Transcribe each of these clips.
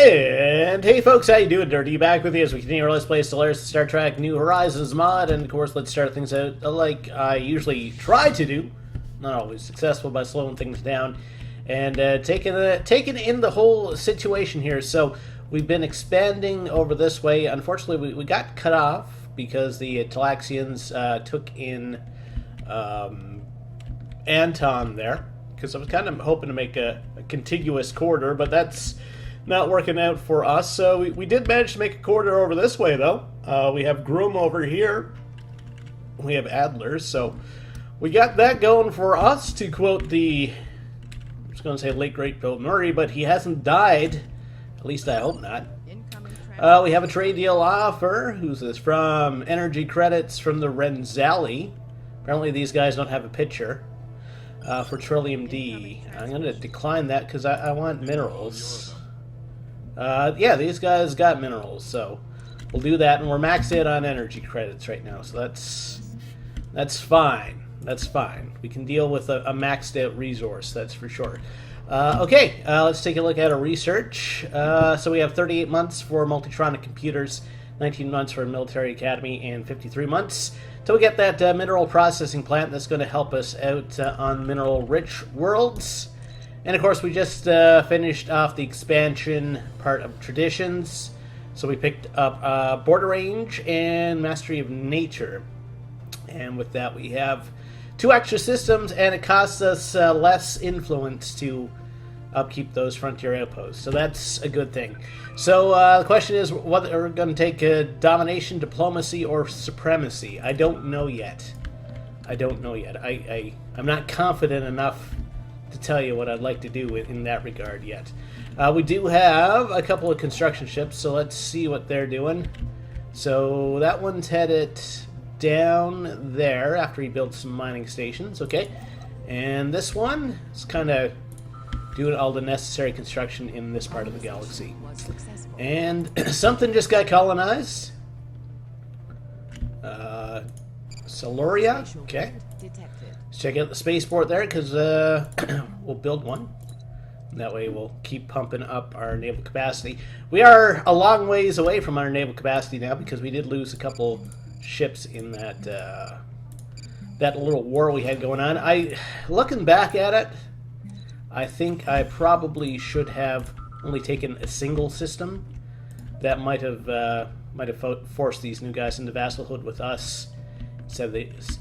And hey folks, how you doing? Durinde back with you as we continue our Let's Play Stellaris Star Trek New Horizons mod, and of course let's start things out like I usually try to do. Not always successful by slowing things down and taking in the whole situation here. So we've been expanding over this way. Unfortunately, we got cut off because the Talaxians took in Anton there, because I was kind of hoping to make a contiguous corridor, but that's not working out for us. So we did manage to make a corridor over this way, though. We have Groom over here. We have Adler, so we got that going for us, to quote the, I was going to say late great Bill Murray, but he hasn't died. At least I hope not. We have a trade deal offer. Who's this from? Energy credits from the Renzali. Apparently these guys don't have a picture. For Trillium D. I'm going to decline that because I want minerals. Yeah, these guys got minerals, so we'll do that, and we're maxed out on energy credits right now, so that's fine. That's fine. We can deal with a maxed out resource, that's for sure. Okay, let's take a look at our research. So we have 38 months for Multitronic computers, 19 months for Military Academy, and 53 months till we get that mineral processing plant that's going to help us out on mineral-rich worlds. And of course, we just finished off the expansion part of traditions. So we picked up Border Range and Mastery of Nature. And with that, we have 2 extra systems, and it costs us less influence to upkeep those frontier outposts. So that's a good thing. So the question is whether we're going to take domination, diplomacy, or supremacy. I don't know yet. I'm not confident enough to tell you what I'd like to do in that regard yet. We do have a couple of construction ships, so let's see what they're doing. So that one's headed down there after he builds some mining stations, okay. And this one is kind of doing all the necessary construction in this part of the galaxy. And something just got colonized. Celoria, okay. Let's check out the spaceport there, because we'll build one. That way we'll keep pumping up our naval capacity. We are a long ways away from our naval capacity now, because we did lose a couple ships in that that little war we had going on. Looking back at it, I think I probably should have only taken a single system. That might have forced these new guys into vassalhood with us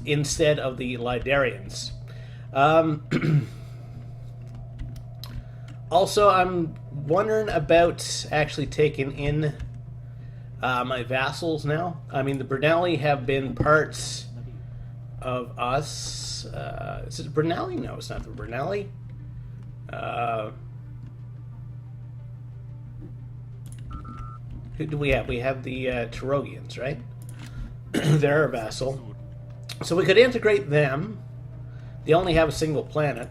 instead of the Lidarians. Also, I'm wondering about actually taking in my vassals now. I mean, the Brunelli have been parts of us. Is it Brunelli? No, it's not the Brunelli. Who do we have? We have the Tarogians, right? They're our vassal. So we could integrate them. They only have a single planet,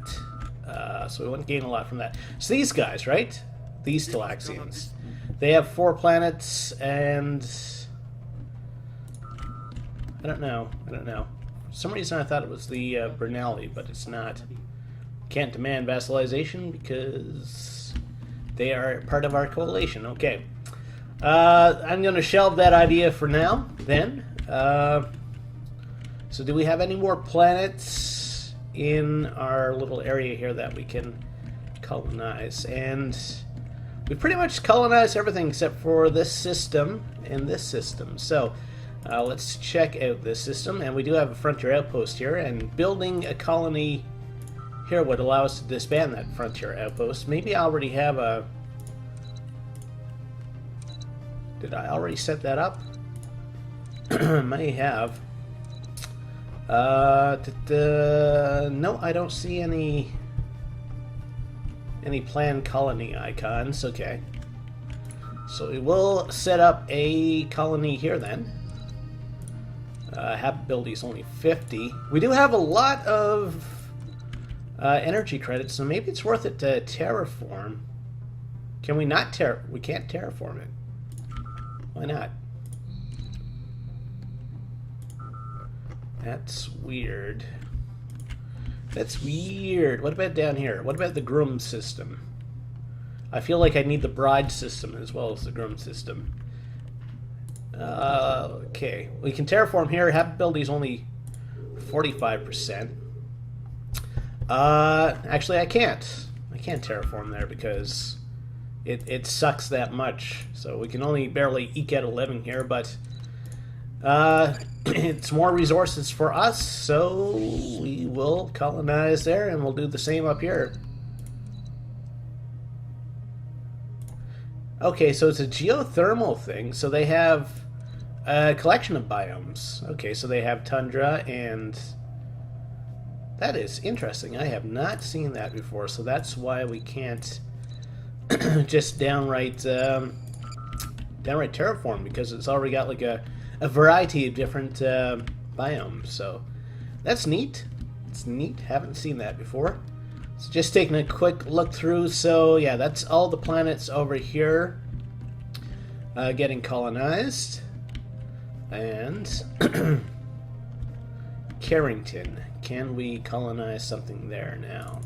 so we wouldn't gain a lot from that. So these guys, right? These Talaxians. They have 4 planets, and I don't know. For some reason I thought it was the Brunelli, but it's not. Can't demand vassalization because they are part of our coalition. Okay. I'm going to shelve that idea for now, then. So do we have any more planets in our little area here that we can colonize? And we pretty much colonized everything except for this system and this system. So let's check out this system. And we do have a frontier outpost here, and building a colony here would allow us to disband that frontier outpost. Maybe I already have a... Did I already set that up? May have. No, I don't see any planned colony icons. Okay. So we will set up a colony here then. Habitability is only 50. We do have a lot of energy credits, so maybe it's worth it to terraform. Can we not we can't terraform it. Why not? That's weird. That's weird. What about down here? What about the Groom system? I feel like I need the bride system as well as the groom system. Okay, we can terraform here. Habitability is only 45%. Actually, I can't. I can't terraform there because it sucks that much. So we can only barely eke out a living here, but it's more resources for us, so we will colonize there, and we'll do the same up here. Okay, so it's a geothermal thing, so they have a collection of biomes. Okay, so they have tundra, and that is interesting. I have not seen that before, so that's why we can't just downright terraform, because it's already got like a variety of different biomes. So that's neat. It's neat. Haven't seen that before. So just taking a quick look through. So yeah, that's all the planets over here getting colonized. And Carrington. Can we colonize something there now?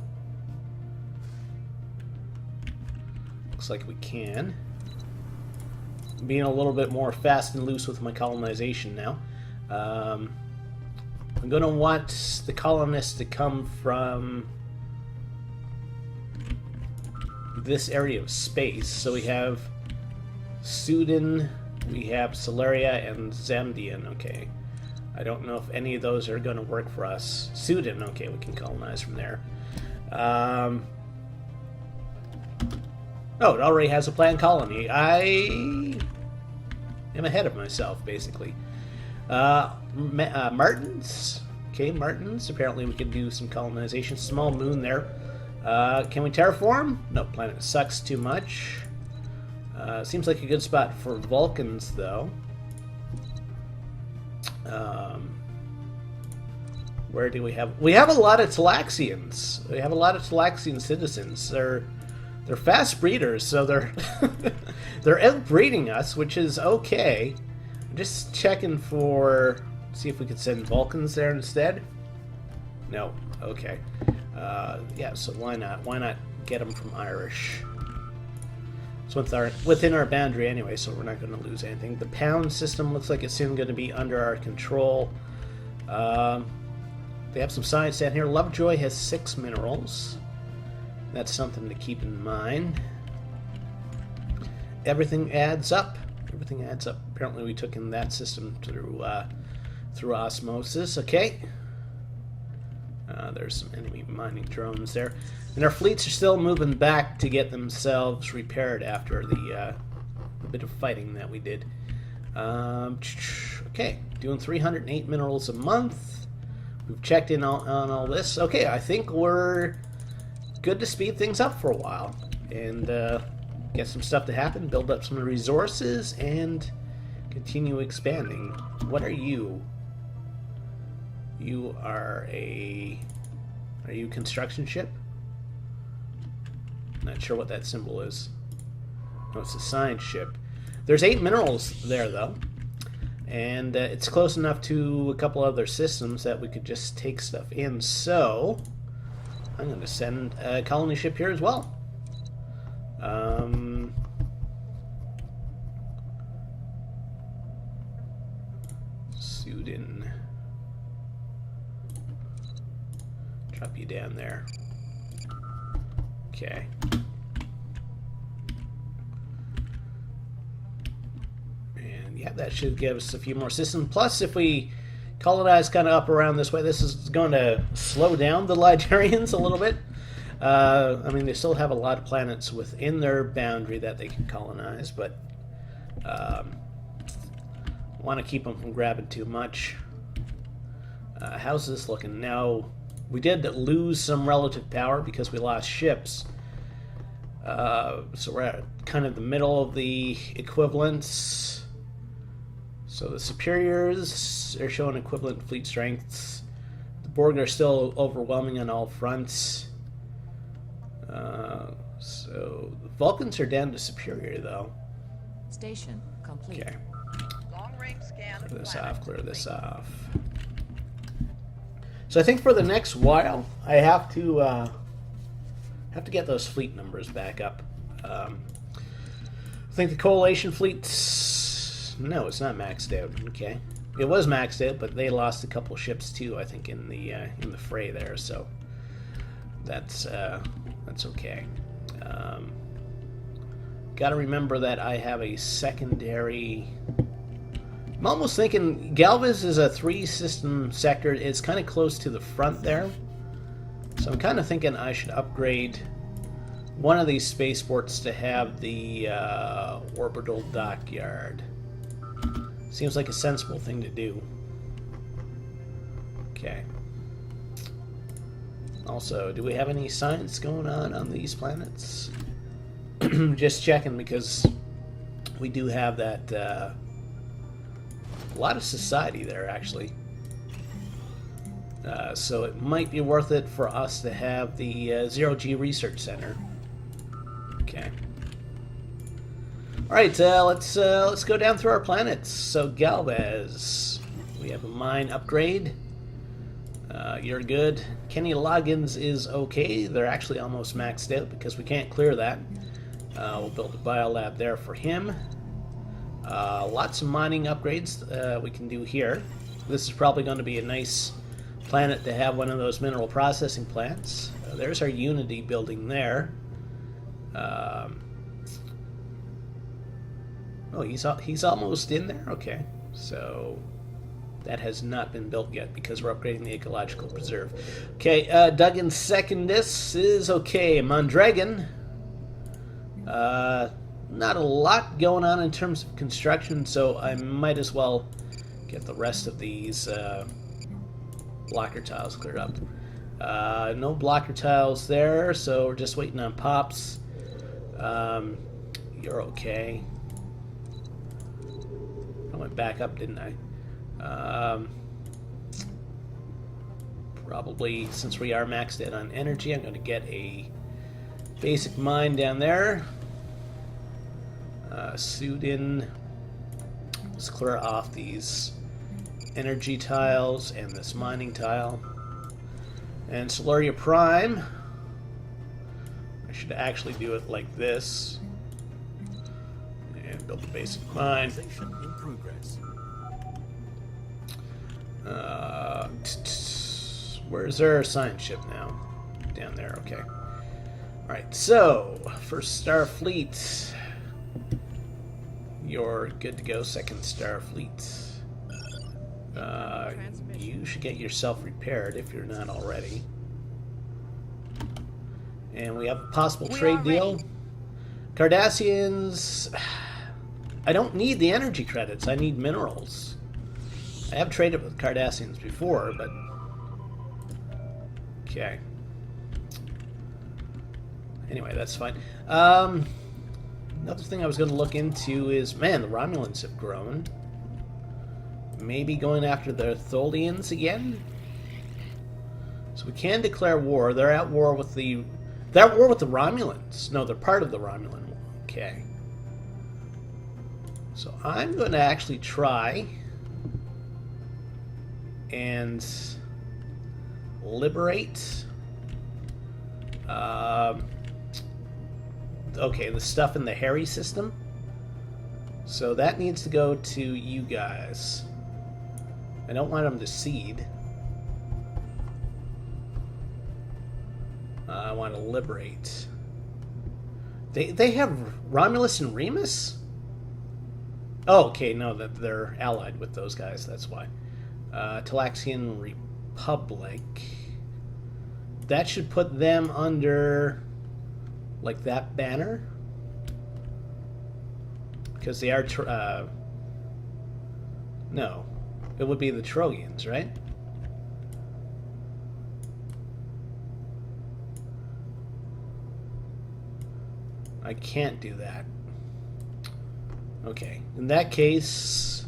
Looks like we can. Being a little bit more fast and loose with my colonization now. I'm going to want the colonists to come from this area of space. So we have Sudan, we have Stellaris, and Zamdian. Okay. I don't know if any of those are going to work for us. Sudan, okay, we can colonize from there. Oh, it already has a planned colony. I am ahead of myself, basically. Martins. Okay, Martins. Apparently we can do some colonization. Small moon there. Can we terraform? No, planet sucks too much. Seems like a good spot for Vulcans, though. Where do we have? We have a lot of Talaxians. We have a lot of Talaxian citizens. They're fast breeders, so they're they're outbreeding us, which is okay. I'm just checking for see if we could send Vulcans there instead. No, okay. Yeah, so why not? Why not get them from Irish? It's within our boundary anyway, so we're not going to lose anything. The pound system looks like it's soon going to be under our control. They have some science down here. Lovejoy has 6 minerals. That's something to keep in mind. Everything adds up. Everything adds up. Apparently we took in that system through osmosis. Okay. There's some enemy mining drones there. And our fleets are still moving back to get themselves repaired after the bit of fighting that we did. Okay, doing 308 minerals a month. We've checked in on all this. Okay, I think we're good to speed things up for a while. And get some stuff to happen, build up some resources, and continue expanding. What are you? You are a... Are you a construction ship? Not sure what that symbol is. No, it's a science ship. There's 8 minerals there, though. And it's close enough to a couple other systems that we could just take stuff in. So, I'm going to send a colony ship here as well. Sudan. Drop you down there. Okay. And yeah, that should give us a few more systems. Plus, if we colonize kind of up around this way, this is going to slow down the Lidarians a little bit. I mean, they still have a lot of planets within their boundary that they can colonize, but want to keep them from grabbing too much. How's this looking? Now, we did lose some relative power because we lost ships. So we're at kind of the middle of the equivalents. So the superiors are showing equivalent fleet strengths. The Borg are still overwhelming on all fronts. So the Vulcans are down to superior, though. Station complete. Okay. Long range scan. Clear this off. Clear this off. So I think for the next while, I have to get those fleet numbers back up. I think the Coalition fleet... No, it's not maxed out. Okay. It was maxed out, but they lost a couple ships too, I think, in the fray there, so... That's okay. Gotta remember that I have a secondary... I'm almost thinking Galvez is a 3-system sector. It's kind of close to the front there. So I'm kind of thinking I should upgrade one of these spaceports to have the orbital dockyard. Seems like a sensible thing to do. Okay. Also, do we have any science going on these planets? Just checking, because we do have that a lot of society there, actually. So it might be worth it for us to have the Zero-G Research Center. Okay. All right, let's go down through our planets. So Galvez, we have a mine upgrade. You're good. Kenny Loggins is okay. They're actually almost maxed out because we can't clear that. We'll build a biolab there for him. Lots of mining upgrades we can do here. This is probably going to be a nice planet to have one of those mineral processing plants. There's our Unity building there. Oh, he's almost in there? Okay. So that has not been built yet because we're upgrading the ecological preserve. Okay, Duggan Secondus is okay. Mondragon. Not a lot going on in terms of construction, so I might as well get the rest of these blocker tiles cleared up. No blocker tiles there, so we're just waiting on pops. You're okay. I went back up, didn't I? Probably, since we are maxed out on energy, I'm going to get a basic mine down there. Suit in. Let's clear off these energy tiles and this mining tile. And Solaria Prime. I should actually do it like this. And build a basic mine. In progress. Where's our science ship now? Down there, okay. Alright, so, first Starfleet. You're good to go, second Starfleet. You should get yourself repaired if you're not already. And we have a possible trade deal. Cardassians... I don't need the energy credits, I need minerals. I have traded with Cardassians before, but... Okay. Anyway, that's fine. Another thing I was going to look into is, man, the Romulans have grown. Maybe going after the Tholians again? So we can declare war. They're at war with the... They're at war with the Romulans. No, they're part of the Romulan war. Okay. So I'm going to actually try and liberate... okay, the stuff in the Harry system. So that needs to go to you guys. I don't want them to seed. I want to liberate. They have Romulus and Remus? Oh, okay, no, that they're allied with those guys, that's why. Talaxian Republic. That should put them under... like that banner? Because they are... no. It would be the Trogians, right? I can't do that. Okay. In that case,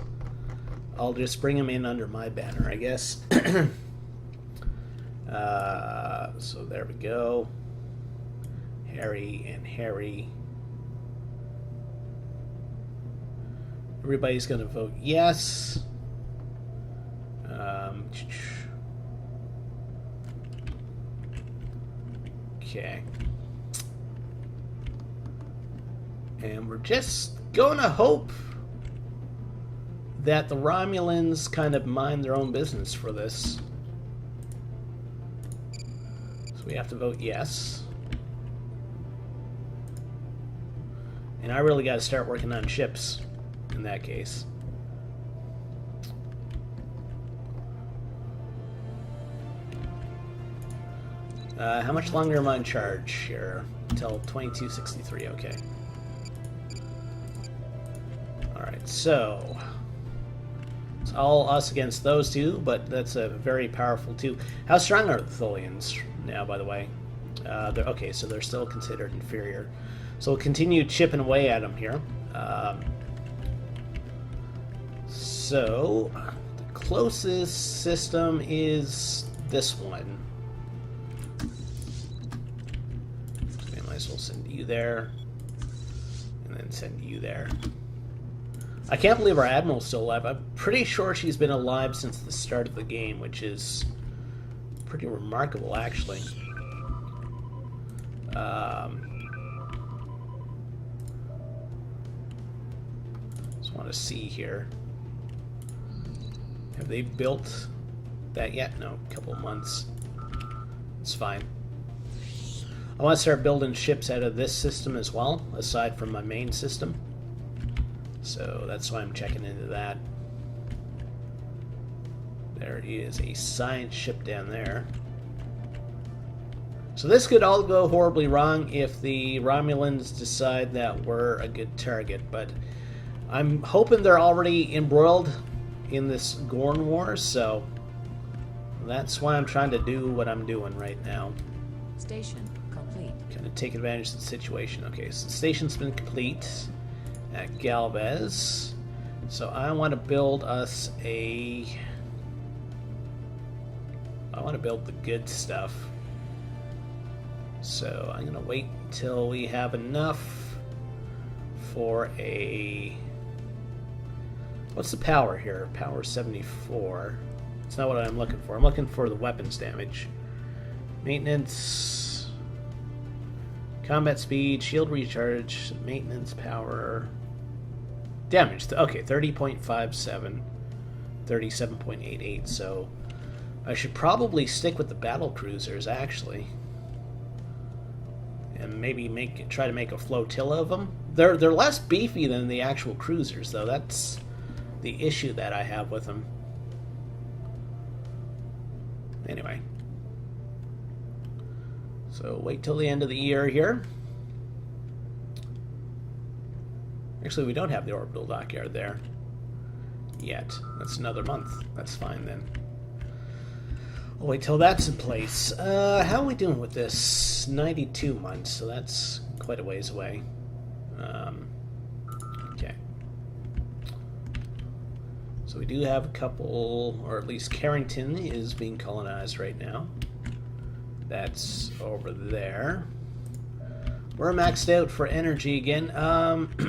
I'll just bring them in under my banner, I guess. So there we go. Harry and Harry. Everybody's going to vote yes. Okay. And we're just going to hope that the Romulans kind of mind their own business for this. So we have to vote yes. And I really got to start working on ships in that case. How much longer am I in charge here? Until 2263, okay. Alright, so it's all us against those two, but that's a very powerful two. How strong are the Tholians now, by the way? Okay, so they're still considered inferior. So we'll continue chipping away at them here. So the closest system is this one. We might as well send you there, and then send you there. I can't believe our Admiral's still alive. I'm pretty sure she's been alive since the start of the game, which is pretty remarkable, actually. Just want to see here. Have they built that yet? No, a couple of months. It's fine. I want to start building ships out of this system as well, aside from my main system. So that's why I'm checking into that. There is a science ship down there. So this could all go horribly wrong if the Romulans decide that we're a good target, but I'm hoping they're already embroiled in this Gorn War, so that's why I'm trying to do what I'm doing right now. Station complete. Kind of take advantage of the situation. Okay, so the station's been complete at Galvez. So I want to build us a... I want to build the good stuff. So I'm going to wait until we have enough for a... What's the power here? Power 74. It's not what I'm looking for. I'm looking for the weapons damage. Maintenance... Combat speed, shield recharge, maintenance power... Damage. Okay, 30.57. 37.88. So I should probably stick with the battle cruisers, actually. And maybe try to make a flotilla of them. They're less beefy than the actual cruisers, though. That's the issue that I have with them. Anyway. So wait till the end of the year here. Actually, we don't have the orbital dockyard there yet. That's another month. That's fine then. I'll wait till that's in place. How are we doing with this? 92 months, so that's quite a ways away. Okay. So we do have a couple, or at least Carrington is being colonized right now. That's over there. We're maxed out for energy again. I don't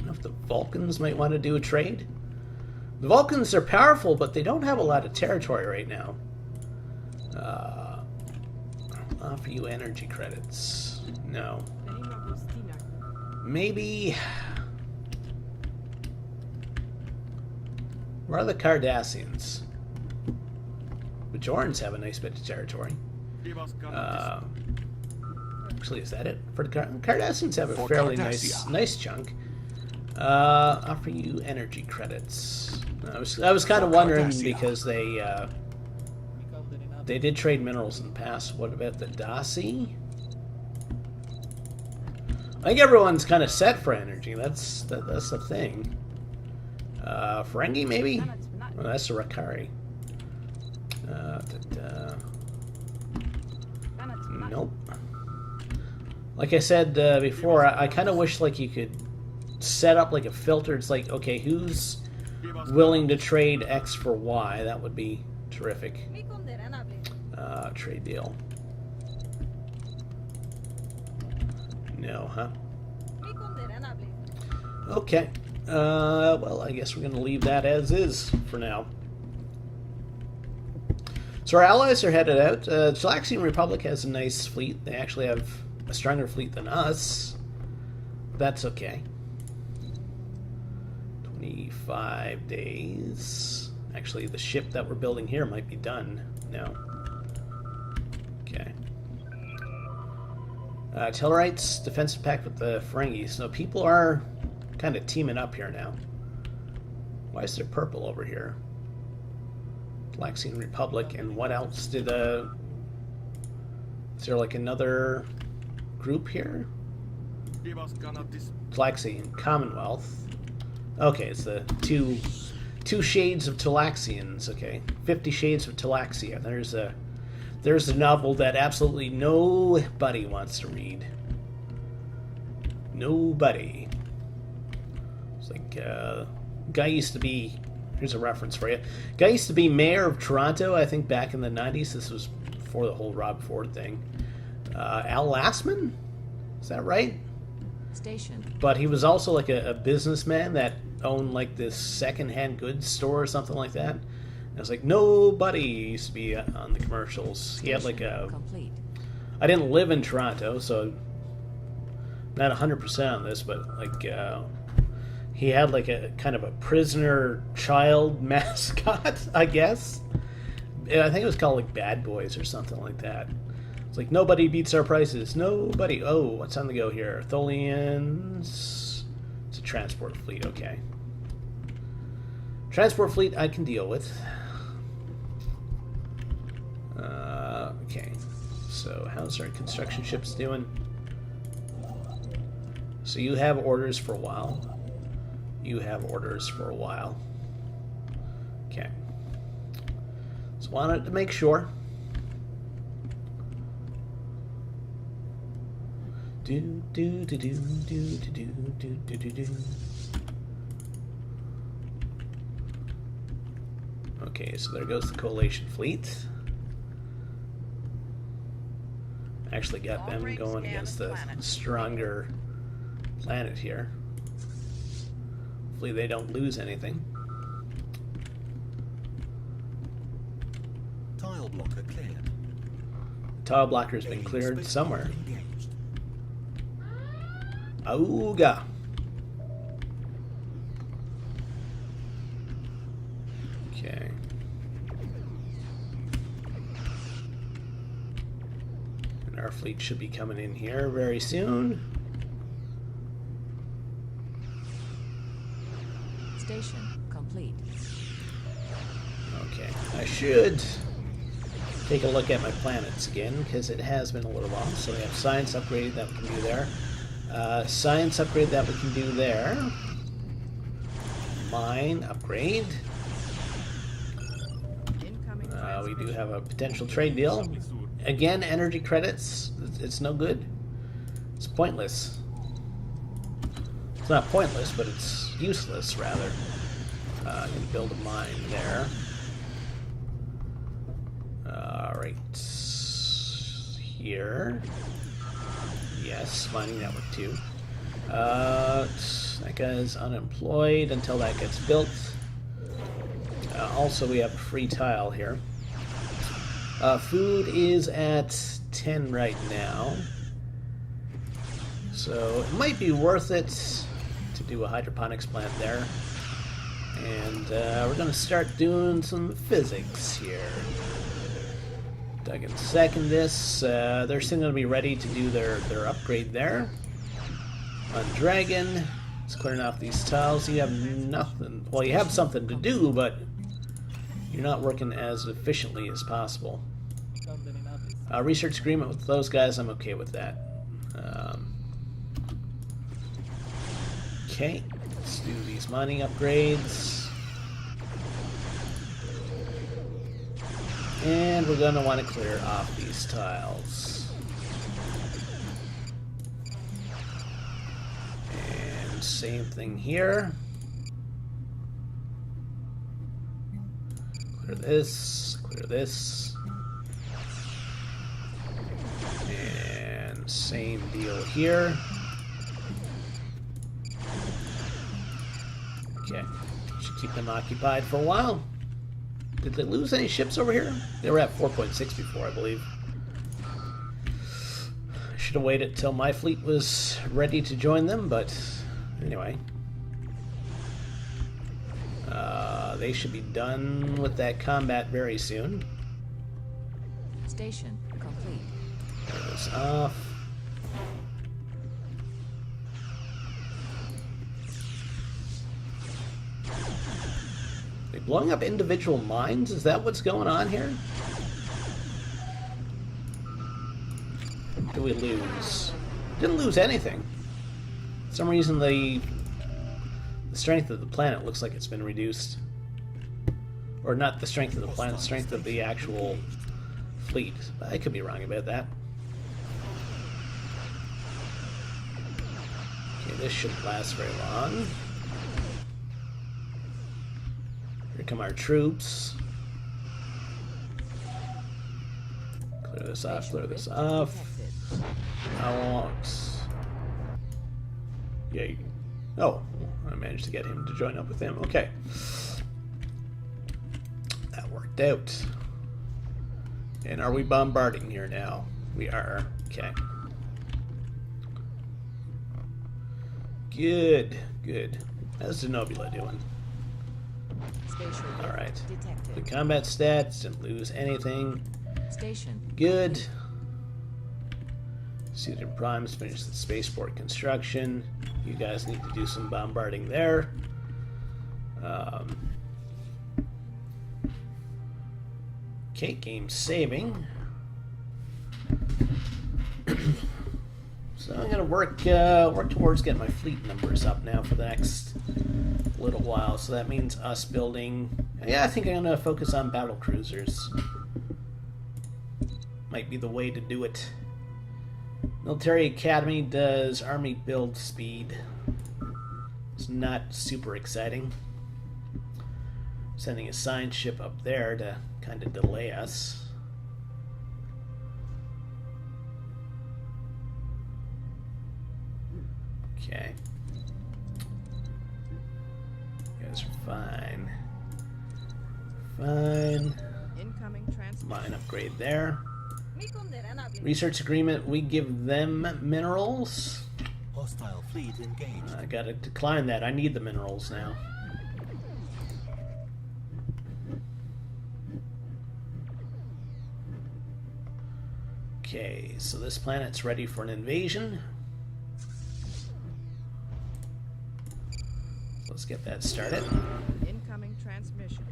know if the Vulcans might want to do a trade. The Vulcans are powerful, but they don't have a lot of territory right now. Offer you energy credits. No. Maybe... Where are the Cardassians? Bajorans have a nice bit of territory. Actually, is that it? For the Cardassians have a fairly nice chunk. Offer you energy credits. I was kind of wondering because they did trade minerals in the past. What about the Dasi? I think everyone's kind of set for energy. That's the thing. Ferengi maybe? Well, that's a Rakari. Nope. Like I said before, I kind of wish like you could set up like a filter. It's like, okay, who's willing to trade X for Y? That would be terrific. Trade deal. No, huh? Okay. Well, I guess we're going to leave that as is for now. So our allies are headed out. Galaxian Republic has a nice fleet. They actually have a stronger fleet than us. that's okay. 25 days. Actually, the ship that we're building here might be done. No. Okay. Tellarites, defensive pact with the Ferengi. So people are kind of teaming up here now. Why is there purple over here? Galaxian Republic, and what else did is there like another group here? Galaxian Commonwealth. Okay, it's the two shades of Talaxians. Okay, 50 Shades of Talaxia. There's a novel that absolutely nobody wants to read. Nobody. It's like guy used to be. Here's a reference for you. Guy used to be mayor of Toronto, I think, back in the 90s. This was before the whole Rob Ford thing. Al Lassman? Is that right? Station. But he was also like a businessman that owned like this second-hand goods store or something like that. And I was like, nobody used to be on the commercials. He had like a... Complete. I didn't live in Toronto, so not 100% on this, but like... he had like a kind of a prisoner child mascot, I guess. I think it was called like Bad Boys or something like that. It's like, nobody beats our prices. Nobody. Oh, what's on the go here? Tholians. It's a transport fleet. Okay. Transport fleet I can deal with. Okay. So how's our construction ships doing? So you have orders for a while. You have orders for a while. Okay. Just wanted to make sure. Do do do do do do do do do do. Okay, so there goes the Coalition fleet. Actually got them going against the stronger planet here. Hopefully they don't lose anything. Tile blocker cleared. Tile blocker's been cleared somewhere. Auga. Okay. And our fleet should be coming in here very soon. Station complete. Okay, I should take a look at my planets again, because it has been a little while. So we have science upgrade that we can do there. Science upgrade that we can do there. Mine upgrade. We do have a potential trade deal. Again, energy credits. It's no good. It's pointless. It's not pointless, but it's useless, rather. I'm going to build a mine there. Right here. Yes, mining network 2. That guy's unemployed until that gets built. Also, we have a free tile here. Food is at 10 right now. So it might be worth it to do a hydroponics plant there. And we're going to start doing some physics here. I can second this. They're still going to be ready to do their upgrade there. On Dragon, it's clearing off these tiles. You have nothing. Well, you have something to do, but you're not working as efficiently as possible. Research agreement with those guys, I'm okay with that. Okay, let's do these mining upgrades. And we're going to want to clear off these tiles. And same thing here. Clear this, clear this. And same deal here. Okay, should keep them occupied for a while. Did they lose any ships over here? They were at 4.6 before, I believe. should have waited till my fleet was ready to join them, but anyway. They should be done with that combat very soon. Station complete. Turn this off. They blowing up individual mines? Is that what's going on here? What did we lose? Didn't lose anything. For some reason the strength of the planet looks like it's been reduced. Or not the strength of the planet, the strength of the actual fleet. I could be wrong about that. Okay, this shouldn't last very long. Here come our troops. Clear this off, clear this off. I want... Yeah, oh, I managed to get him to join up with him. Okay. That worked out. And are we bombarding here now? We are. Okay. Good, good. How's Denobula doing? Alright. The combat stats didn't lose anything. Station. Good. Suited Primes finished the spaceport construction. You guys need to do some bombarding there. Okay, game saving. So I'm gonna work towards getting my fleet numbers up now for the next little while. So that means us building. Yeah, I think I'm gonna focus on battle cruisers. Might be the way to do it. Military Academy does army build speed. It's not super exciting. Sending a science ship up there to kind of delay us. Okay. You guys are fine. Fine. Incoming transmission. Mine upgrade there. Research agreement, we give them minerals. Hostile fleet engaged. I gotta decline that. I need the minerals now. Okay, so this planet's ready for an invasion. Let's get that started. Incoming transmission.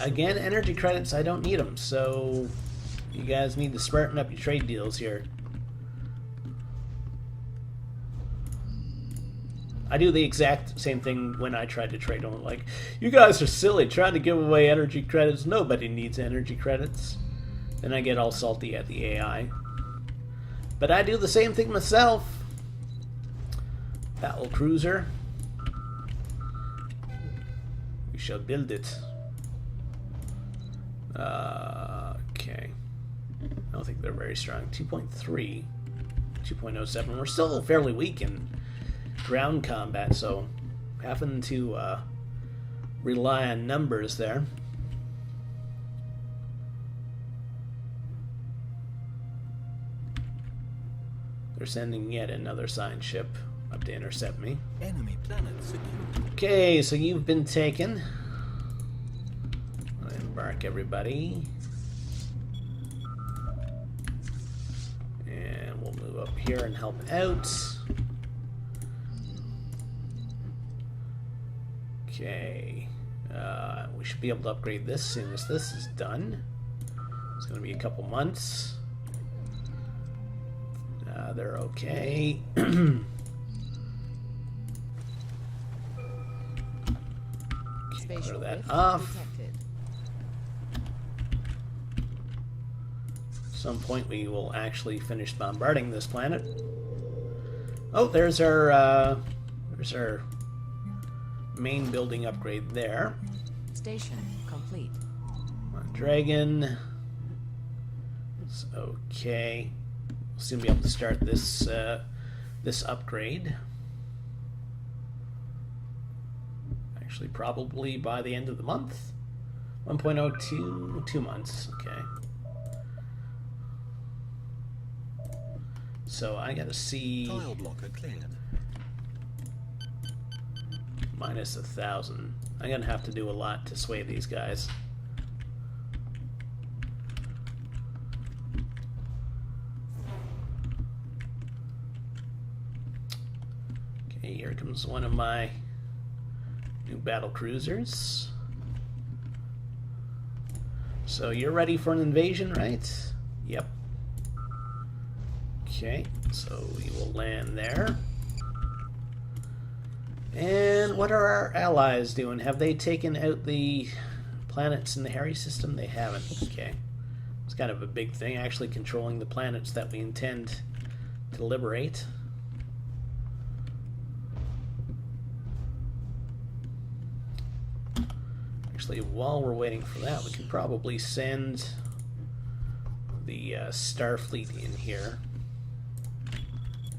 Again, energy credits, I don't need them, so you guys need to smarten up your trade deals here. I do the exact same thing when I tried to trade on. Like, you guys are silly trying to give away energy credits. Nobody needs energy credits. Then I get all salty at the AI. But I do the same thing myself. Battle cruiser. We shall build it. Okay. I don't think they're very strong. 2.3. 2.07. We're still fairly weak in ground combat, so having to rely on numbers there. They're sending yet another science ship up to intercept me. Enemy planet secured. Okay, so you've been taken. I'll embark everybody. And we'll move up here and help out. Okay. We should be able to upgrade this as soon as this is done. It's going to be a couple months. They're okay. Okay, clear that off. At some point we will actually finish bombarding this planet. Oh, there's our main building upgrade there. Station complete. Dragon. It's okay. We'll soon be able to start this this upgrade. Actually, probably by the end of the month. 1.02, 2 months. Okay. So I gotta see Tile blocker cleared. minus 1,000. I'm gonna have to do a lot to sway these guys. Okay, here comes one of my new battle cruisers. So you're ready for an invasion, right? Yep. Okay, so we will land there. And what are our allies doing? Have they taken out the planets in the Harry system? They haven't. Okay. It's kind of a big thing, actually controlling the planets that we intend to liberate. Actually, while we're waiting for that, we can probably send the Starfleet in here.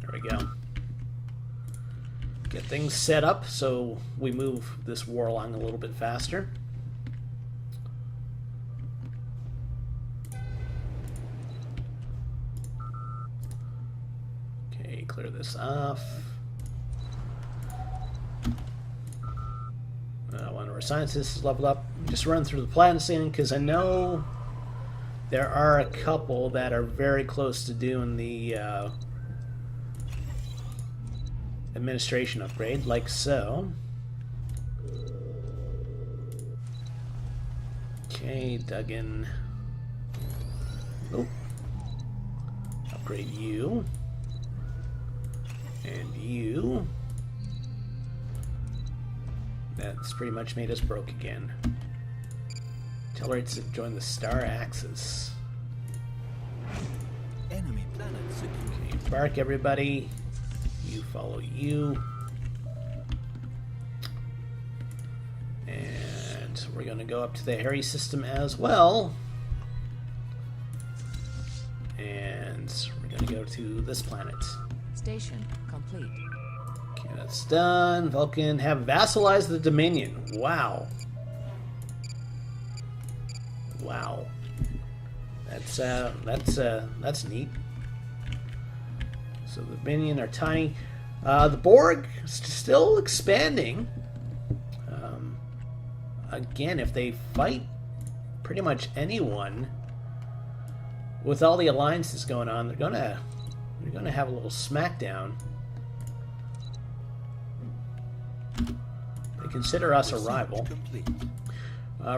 There we go. Get things set up so we move this war along a little bit faster. Okay, clear this off. One of our scientists is leveled up. Just run through the planet scene because I know there are a couple that are very close to doing the administration upgrade, like so. Okay, Duggan. Oh. Upgrade you. And you. That's pretty much made us broke again. Tellarites have joined the Star Axis. Enemy planet secure. Okay, embark everybody. You follow you. And we're going to go up to the Harry system as well. And we're going to go to this planet. Station complete. Okay, that's done. Vulcan have vassalized the Dominion. Wow. Wow. That's neat. So the Dominion are tiny. The Borg still expanding. Again, if they fight pretty much anyone with all the alliances going on, they're gonna have a little smackdown. They consider us a rival. Complete.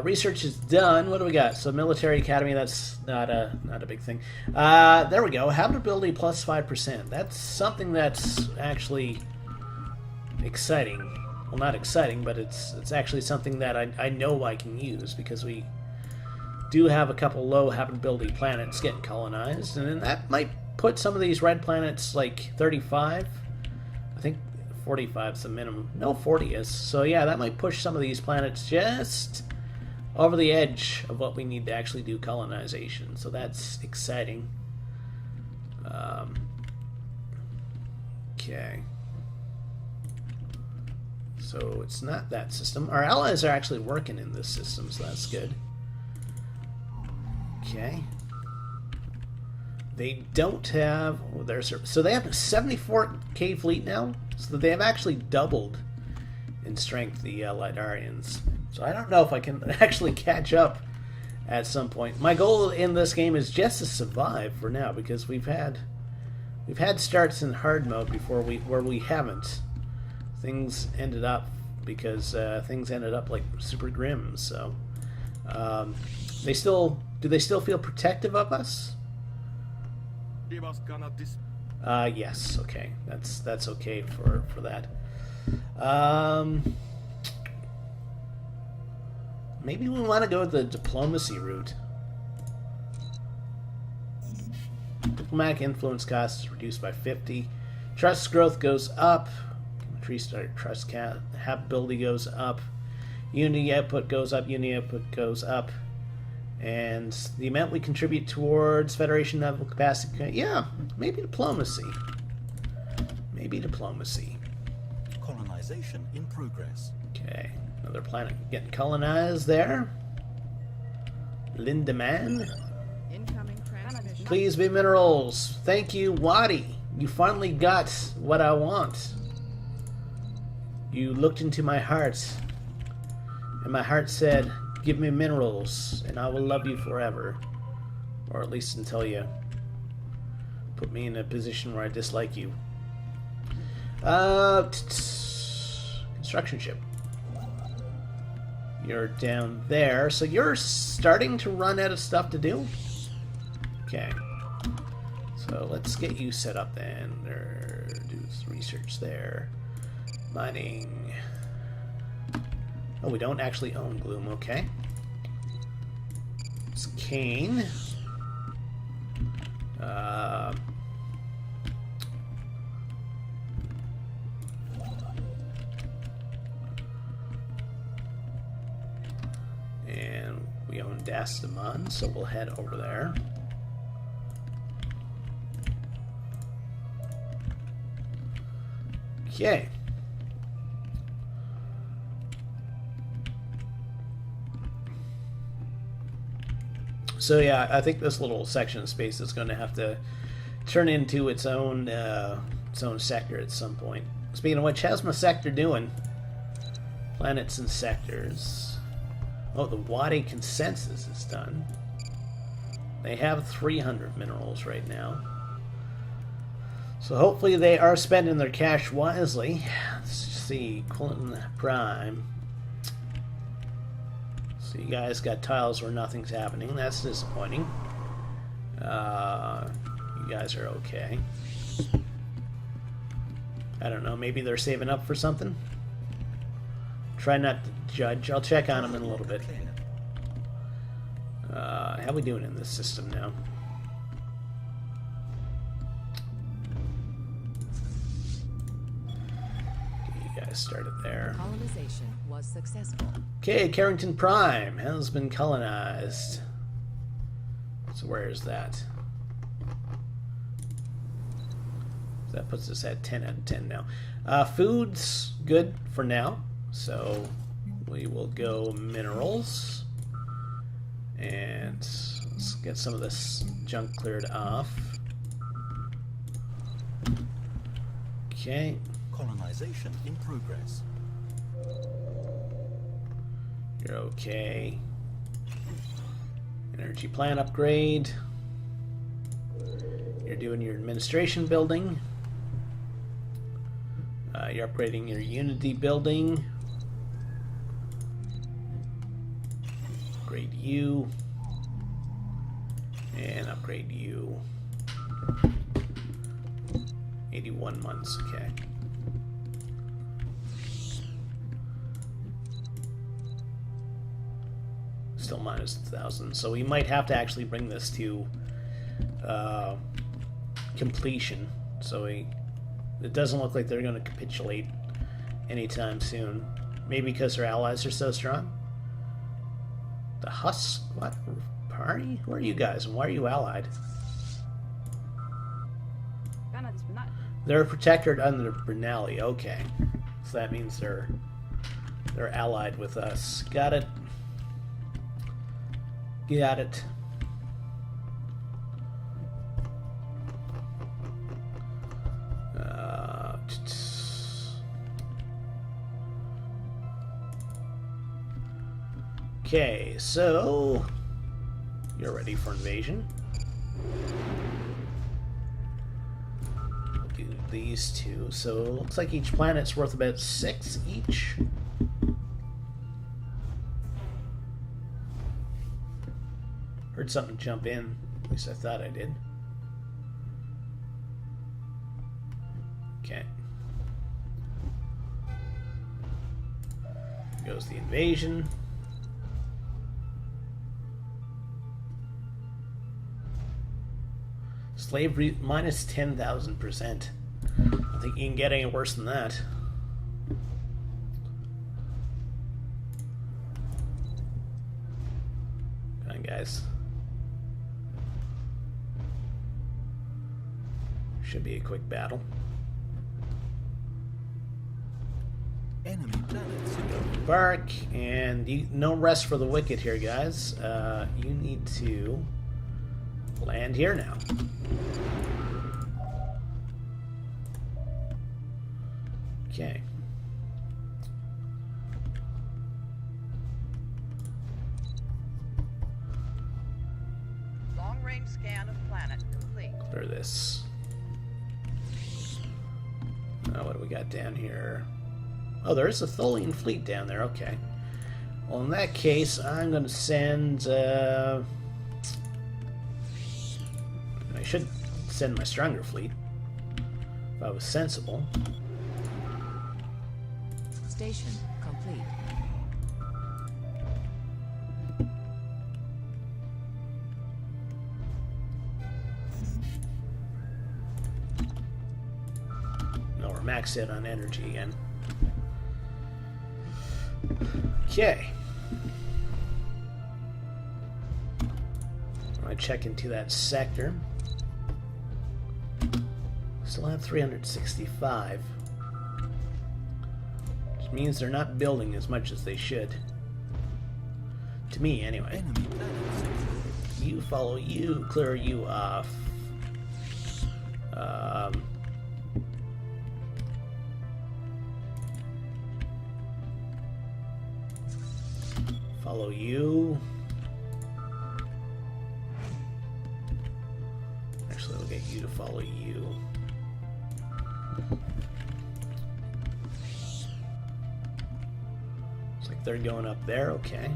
Research is done. What do we got? So military academy, that's not a big thing. There we go. Habitability plus 5%. That's something that's actually exciting. Well, not exciting, but it's actually something that I know I can use because we do have a couple low habitability planets getting colonized, and then that might put some of these red planets like 35. I think 45 is the minimum. No, 40 is. So yeah, that might push some of these planets just over the edge of what we need to actually do colonization. So that's exciting. Okay. So it's not that system. Our allies are actually working in this system, so that's good. Okay. They don't have... Oh, so they have a 74K fleet now? So they have actually doubled in strength, the Lidarians. So I don't know if I can actually catch up at some point. My goal in this game is just to survive for now, because we've had starts in hard mode before where we haven't. Things ended up because things ended up like super grim. So do they still feel protective of us? Yes. Okay, that's okay for that. Maybe we want to go the diplomacy route. Diplomatic influence cost is reduced by 50. Trust growth goes up. Trust habitability goes up. Unity output goes up. Unity output goes up. And the amount we contribute towards Federation naval capacity. Yeah, maybe diplomacy. Maybe diplomacy. Colonization in progress. Okay, another planet getting colonized there. Lindemann. Incoming transmission. Please be minerals. Thank you, Wadi. You finally got what I want. You looked into my heart, and my heart said, give me minerals, and I will love you forever. Or at least until you put me in a position where I dislike you. Construction ship. You're down there, so you're starting to run out of stuff to do? Okay. So let's get you set up then. Do some research there. Mining. Oh, we don't actually own Gloom, okay. It's Kane. And we own Denobulan, so we'll head over there. Okay. So yeah, I think this little section of space is going to have to turn into its own sector at some point. Speaking of which, how's my sector doing? Planets and sectors. Oh, the Wadi consensus is done. They have 300 minerals right now. So hopefully they are spending their cash wisely. Let's see, Clinton Prime. So you guys got tiles where nothing's happening. That's disappointing. You guys are okay. I don't know, maybe they're saving up for something? Try not to judge. I'll check on them in a little bit. How are we doing in this system now? You guys started there. Colonization was successful. Okay, Carrington Prime has been colonized. So where is that? That puts us at 10 out of 10 now. Food's good for now. So we will go minerals. And let's get some of this junk cleared off. Okay. Colonization in progress. You're okay. Energy plant upgrade. You're doing your administration building. You're upgrading your Unity building. Upgrade you. And upgrade you. 81 months, okay. Still minus 1,000, so we might have to actually bring this to completion. So it doesn't look like they're going to capitulate anytime soon. Maybe because their allies are so strong. The Husk? What party? Who are you guys, and why are you allied? They're protected under Brunelli. Okay, so that means they're allied with us. Got it. Got it. Okay, so you're ready for invasion. We'll do these two. So it looks like each planet's worth about 6 each. Heard something jump in. At least I thought I did. Okay. Here goes the invasion. Slavery minus 10,000%. I don't think you can get any worse than that. Come on, guys. Should be a quick battle. Enemy planets. Bark, and no rest for the wicked here, guys. You need to land here now. Okay. Long-range scan of planet complete. Clear this. What do we got down here? Oh, there is a Tholian fleet down there. Okay. Well, in that case, I'm going to send... I should send my stronger fleet. If I was sensible. Station complete. No, we're maxed out on energy again. Okay. I check into that sector. Still have 365. Which means they're not building as much as they should. To me, anyway. Enemy planet secured. You follow you, clear you off. Follow you. Actually, we'll get you to follow you. Looks like they're going up there, okay.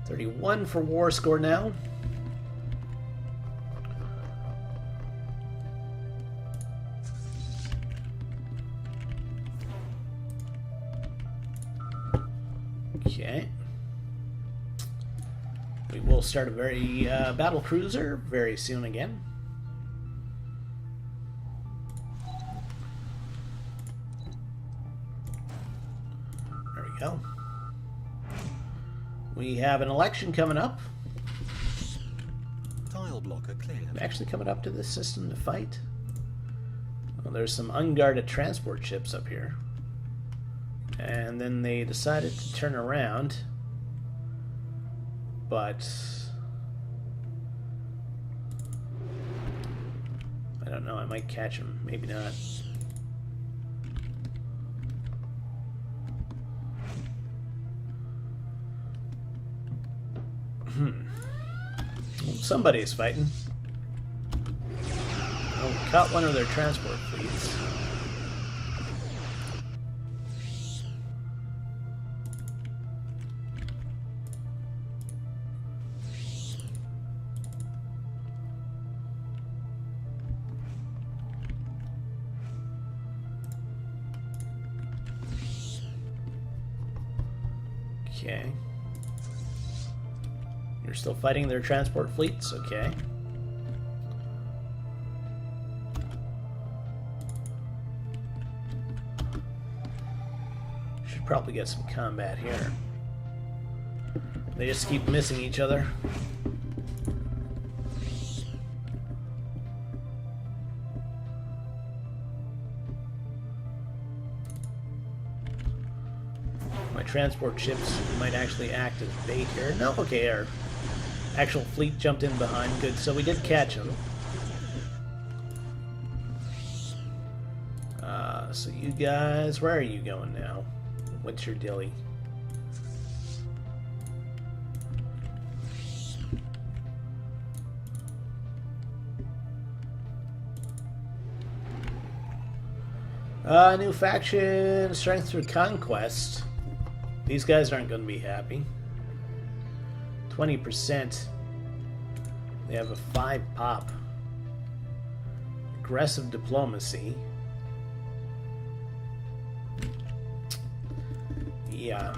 31 for war score now. Okay. We will start a very battle cruiser very soon again. There we go. We have an election coming up. Tile blocker cleared. Actually coming up to this system to fight. Well, there's some unguarded transport ships up here. And then they decided to turn around. But I don't know, I might catch them, maybe not. Somebody's fighting. Oh, caught one of their transport fleets. Okay. You're still fighting their transport fleets? Okay. Should probably get some combat here. They just keep missing each other. My transport ships might actually act as bait here. No, okay, our actual fleet jumped in behind. Good, so we did catch them. So you guys, where are you going now? What's your dilly? New faction, strength through conquest. These guys aren't going to be happy. 20%. They have a 5 pop. Aggressive diplomacy. Yeah.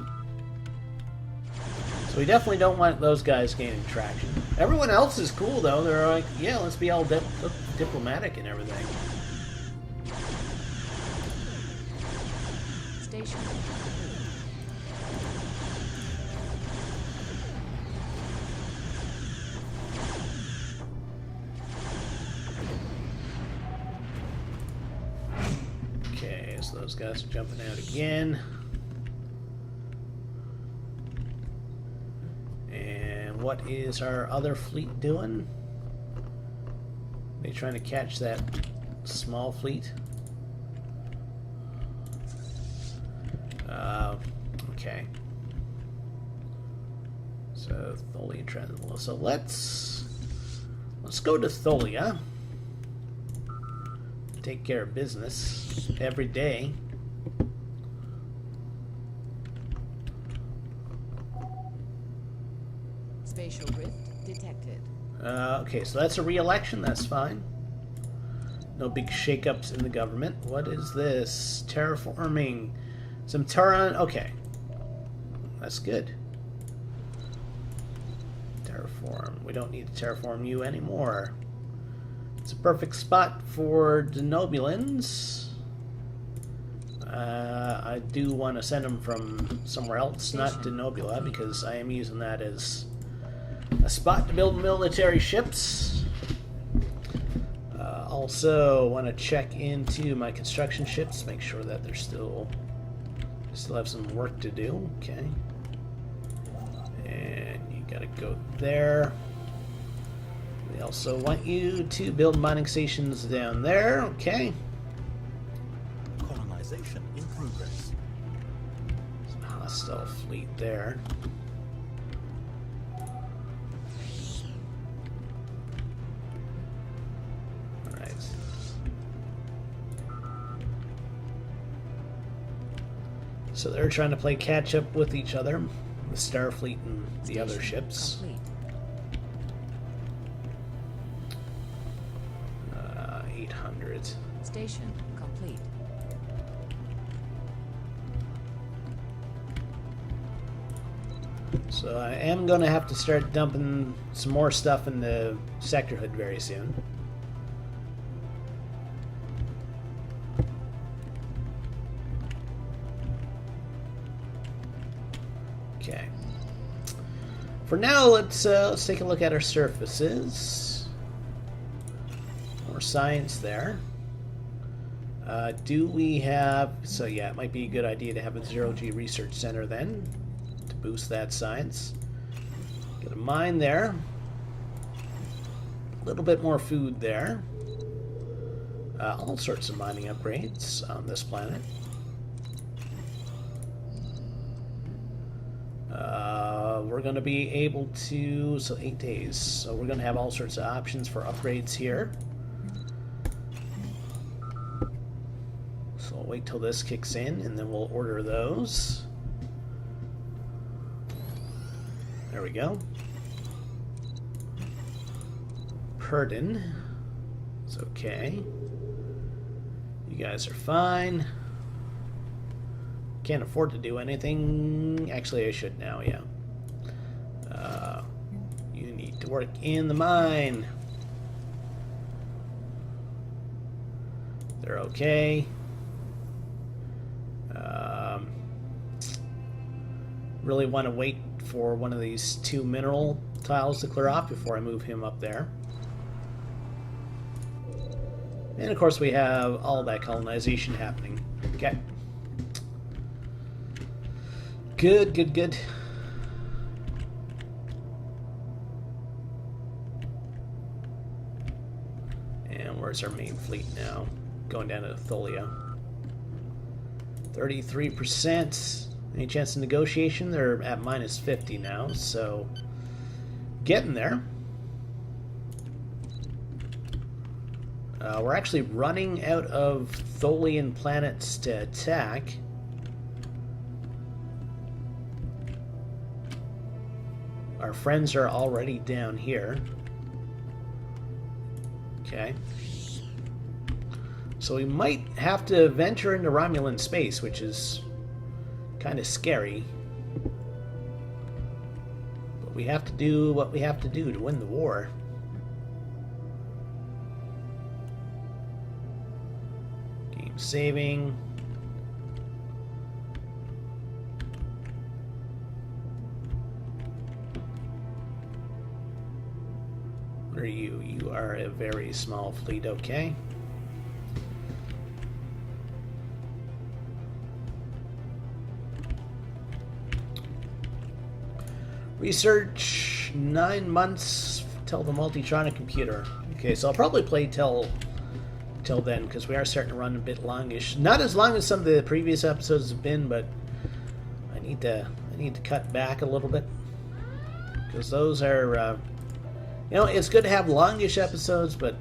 So we definitely don't want those guys gaining traction. Everyone else is cool though. They're like, yeah, let's be all diplomatic and everything. Station. Okay, so those guys are jumping out again. And what is our other fleet doing? They trying to catch that small fleet? Okay. So Tholia Transit. So let's go to Tholia. Take care of business every day. Spatial rift detected. Okay, so that's a re-election. That's fine. No big shakeups in the government. What is this? Terraforming. Some Turan. Okay. That's good. Terraform. We don't need to terraform you anymore. It's a perfect spot for Denobulans. I do want to send them from somewhere else, not Denobula, because I am using that as a spot to build military ships. Also, want to check into my construction ships, make sure that they're still have some work to do. Okay, and you gotta go there. We also want you to build mining stations down there. Okay. Colonization in progress. Some hostile fleet there. So they're trying to play catch up with each other, the Starfleet and the other ships. Complete. 800. Station complete. So I am going to have to start dumping some more stuff in the sectorhood very soon. Okay. For now, let's take a look at our surfaces. More science there. Do we have... So yeah, it might be a good idea to have a zero-G research center then, to boost that science. Get a mine there. A little bit more food there. All sorts of mining upgrades on this planet. We're going to be able to... So 8 days. So we're going to have all sorts of options for upgrades here. So I'll wait till this kicks in, and then we'll order those. There we go. Purdon. It's okay. You guys are fine. Can't afford to do anything. Actually, I should now, yeah. You need to work in the mine. They're okay. Really want to wait for one of these 2 mineral tiles to clear off before I move him up there. And of course we have all that colonization happening. Okay. Good, good, good. And where's our main fleet now? Going down to Tholia. 33%. Any chance of negotiation? They're at minus 50 now, so getting there. We're actually running out of Tholian planets to attack. Our friends are already down here. Okay. So we might have to venture into Romulan space, which is kind of scary. But we have to do what we have to do to win the war. Game saving. What are you? You are a very small fleet, okay. Research 9 months till the Multitronic computer. Okay, so I'll probably play till then, because we are starting to run a bit longish. Not as long as some of the previous episodes have been, but I need to cut back a little bit, because those are, you know, it's good to have longish episodes, but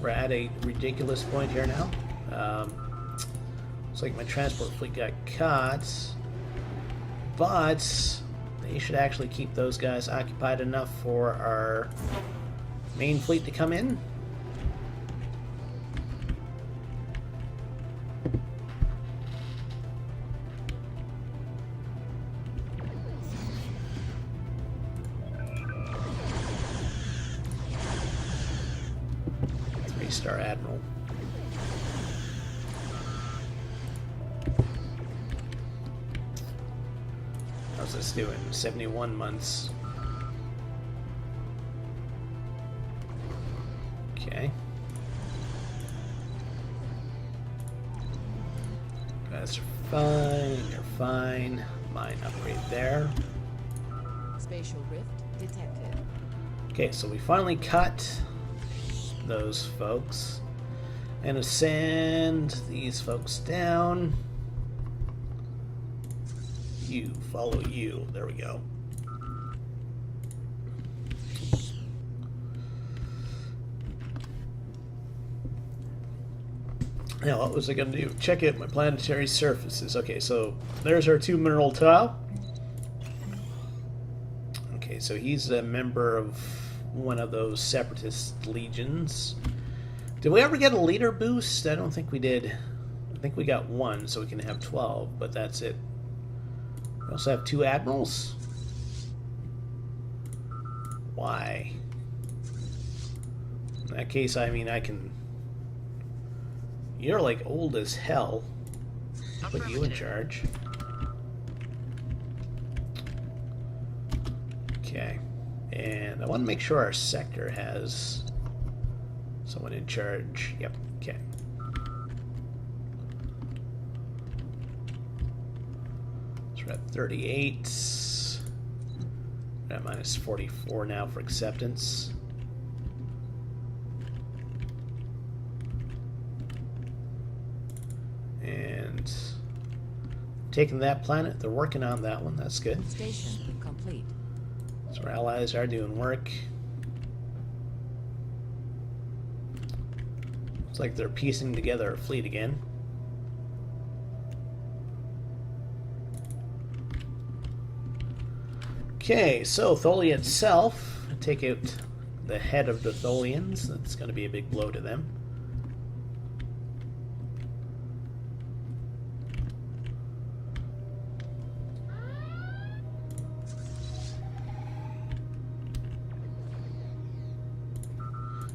we're at a ridiculous point here now. Looks like my transport fleet got caught, but they should actually keep those guys occupied enough for our main fleet to come in. Three-star Admiral. How's this doing? 71 months. Okay. Guys are fine. You're fine. Mine upgrade there. Spatial rift detected. Okay, so we finally cut those folks. I'm gonna send these folks down. You follow you. There we go. Now, what was I going to do? Check out my planetary surfaces. Okay, so there's our 2 mineral tile. Okay, so he's a member of one of those separatist legions. Did we ever get a leader boost? I don't think we did. I think we got 1, so we can have 12, but that's it. We also have 2 admirals? Why? In that case, I mean, I can... You're like old as hell. Put you in charge. Okay. And I want to make sure our sector has someone in charge. Yep. Okay. So we're at 38. We're at minus 44 now for acceptance. And taking that planet, they're working on that one. That's good. Station complete. So our allies are doing work. Looks like they're piecing together a fleet again. Okay, so Tholia itself, take out the head of the Tholians. That's going to be a big blow to them.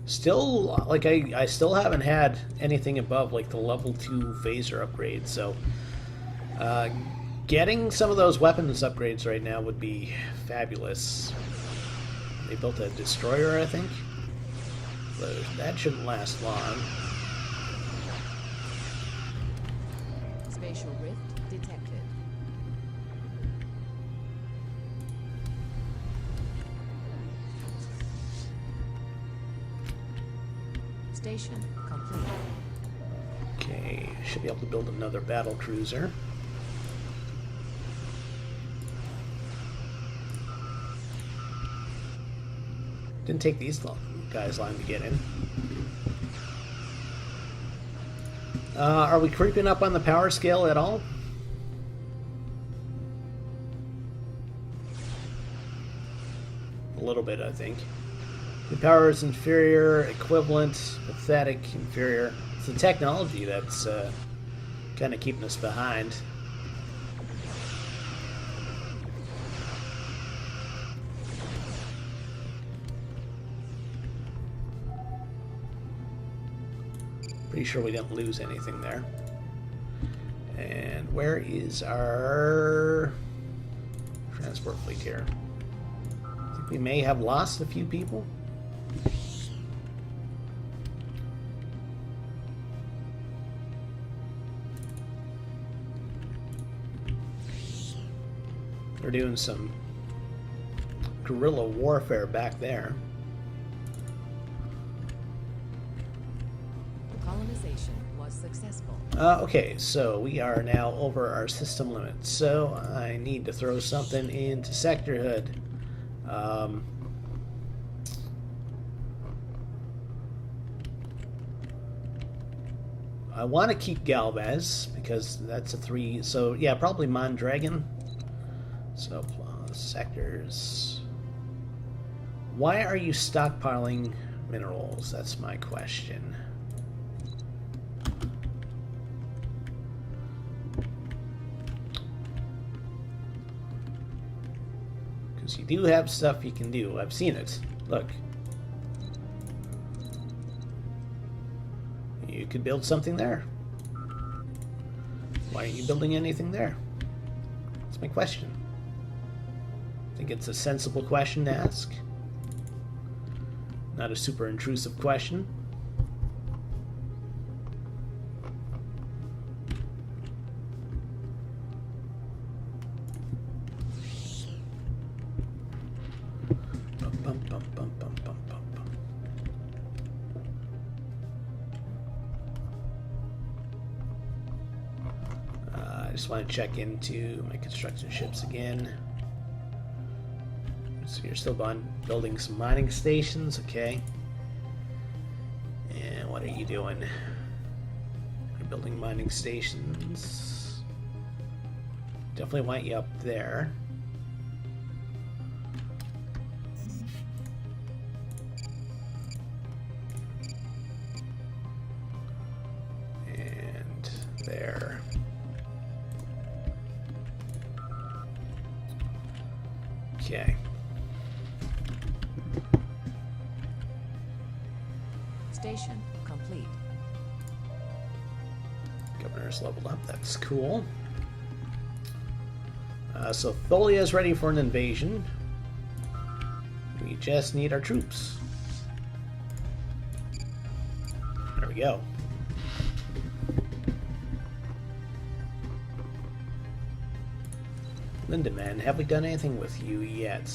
Still, like, I still haven't had anything above, like, the level 2 phaser upgrade, so getting some of those weapons upgrades right now would be fabulous. They built a destroyer, I think, but that shouldn't last long. Spatial rift detected. Station complete. Okay, should be able to build another battle cruiser. Didn't take these guys long to get in. Are we creeping up on the power scale at all? A little bit, I think. The power is inferior, equivalent, pathetic, inferior. It's the technology that's kind of keeping us behind. Pretty sure we didn't lose anything there. And where is our transport fleet here? I think we may have lost a few people. They're doing some guerrilla warfare back there. Colonization Station was successful. Okay, so we are now over our system limit. So I need to throw something into Sector Hood. I want to keep Galvez because that's a 3. So yeah, probably Mondragon. So sectors. Why are you stockpiling minerals? That's my question. Because you do have stuff you can do. I've seen it. Look. You could build something there. Why aren't you building anything there? That's my question. I think it's a sensible question to ask. Not a super intrusive question. Bum, bum, bum, bum, bum, bum, bum. I just want to check into my construction ships again. So you're still building some mining stations, okay. And what are you doing? You're building mining stations. Definitely want you up there. And there. Okay. Station complete. Governor's leveled up. That's cool. So Tholia is ready for an invasion. We just need our troops. There we go. Lindemann, have we done anything with you yet?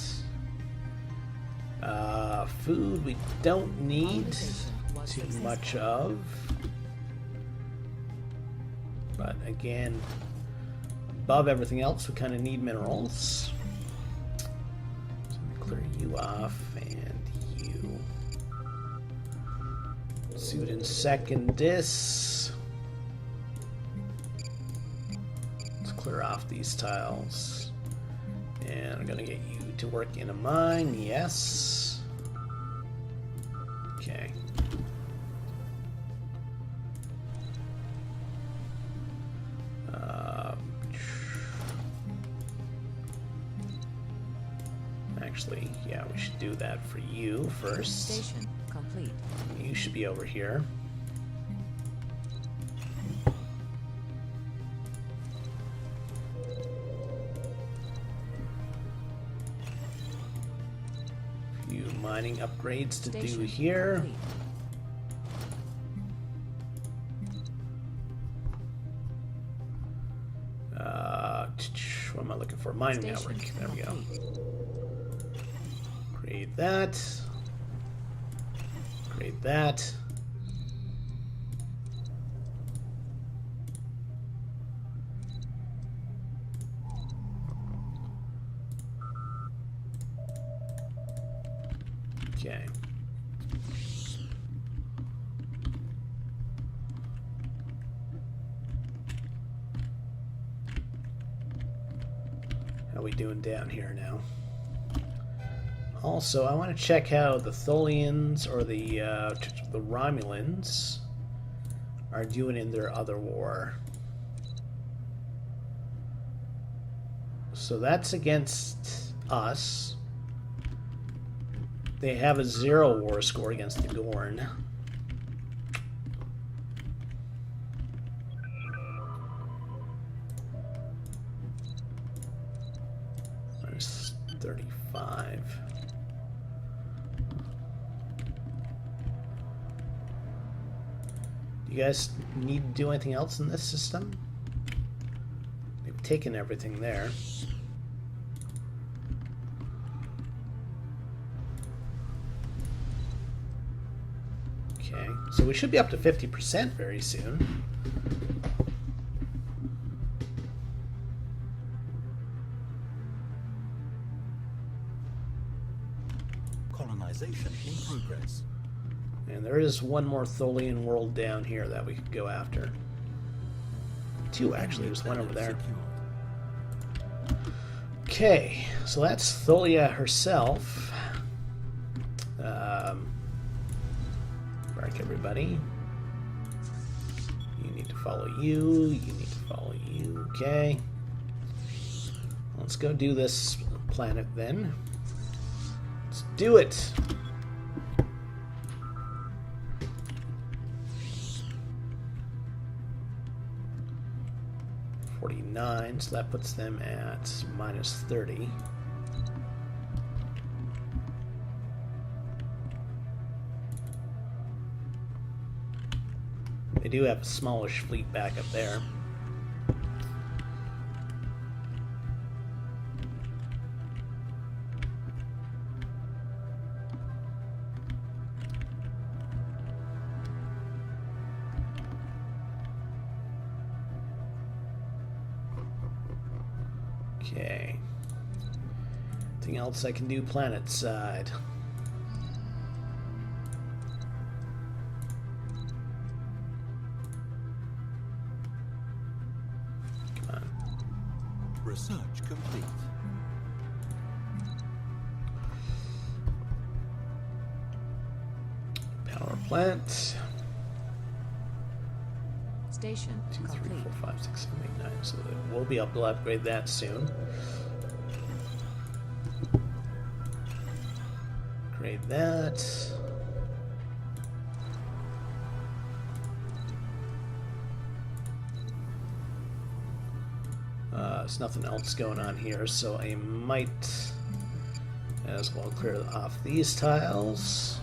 Food we don't need too much of. But again, above everything else, we kind of need minerals. So I'm gonna clear you off, and you. Suit in second dis. Let's clear off these tiles. And I'm gonna get you to work in a mine, yes. Okay. Actually, yeah, we should do that for you first. Station complete. You should be over here. Few mining upgrades to do Station here. complete. What am I looking for? Mining Station network. There we go. complete. Create that. Create that. Okay. How we doing down here now? Also, I want to check how the Tholians or the Romulans are doing in their other war. So that's against us. They have a 0 war score against the Gorn. Minus 35. Do you guys need to do anything else in this system? They've taken everything there. Okay. Okay, so we should be up to 50% very soon. Colonization in progress. And there is one more Tholian world down here that we could go after. Two, actually. There's one over there. Secured. Okay, so that's Tholia herself. Mark everybody. You need to follow you. You need to follow you. Okay. Let's go do this planet then. Let's do it. -49, so that puts them at -30. They do have a smallish fleet back up there. Okay. Anything else I can do planet side? Come on. Research complete. Power plant. Station 2, 3, complete. 4, 5, 6, 7, 8, 9. So we'll be able to upgrade that soon. Upgrade that. There's nothing else going on here, so I might as well clear off these tiles.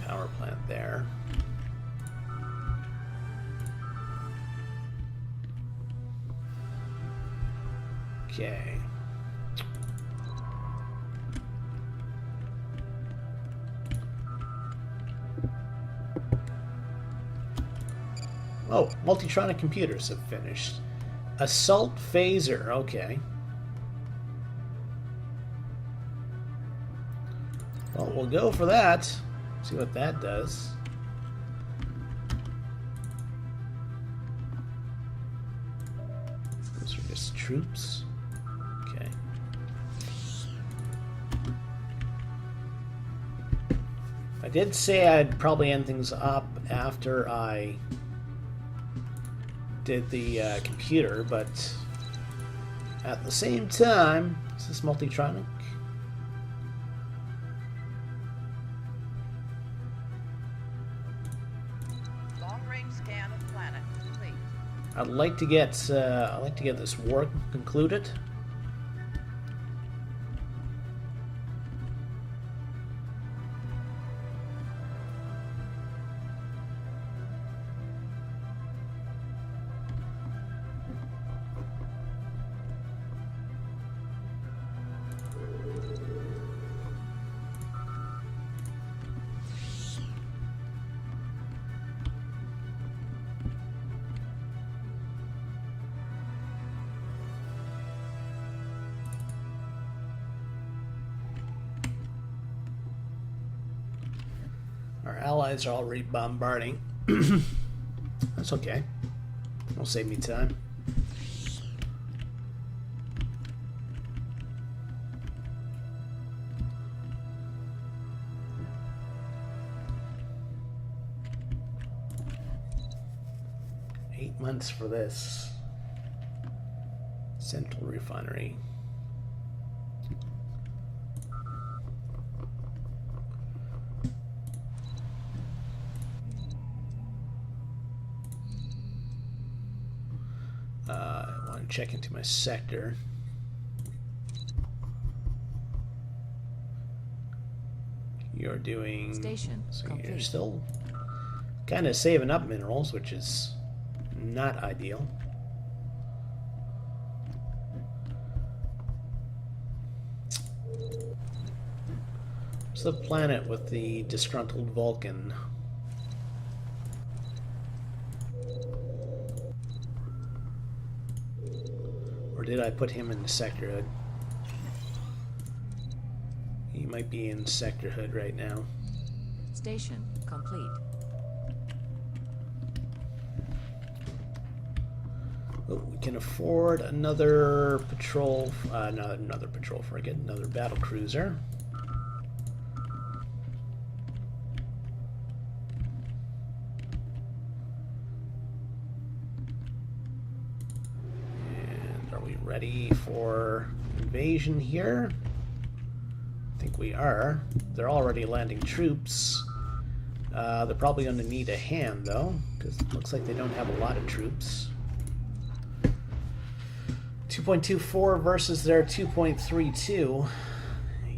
Power plant there. Okay. Oh, multitronic computers have finished. Assault phaser, okay. Well, we'll go for that. See what that does. Those are just troops. Okay. I did say I'd probably end things up after I did the computer, but at the same time, is this multitronic? Long-range scan of planet complete. I'd like to get this war concluded. Our allies are already bombarding. That's okay. It'll save me time. Eight months for this. Central refinery. I want to check into my sector. You're doing... Station So you're complete. still kind of saving up minerals, which is not ideal. What's the planet with the disgruntled Vulcan? Or did I put him in the sector hood? He might be in sector hood right now. Station complete. Oh, we can afford another patrol, not another patrol frigate, another battle cruiser. And are we ready for invasion here? I think we are. They're already landing troops. They're probably going to need a hand, though, because it looks like they don't have a lot of troops. 2.24 versus their 2.32.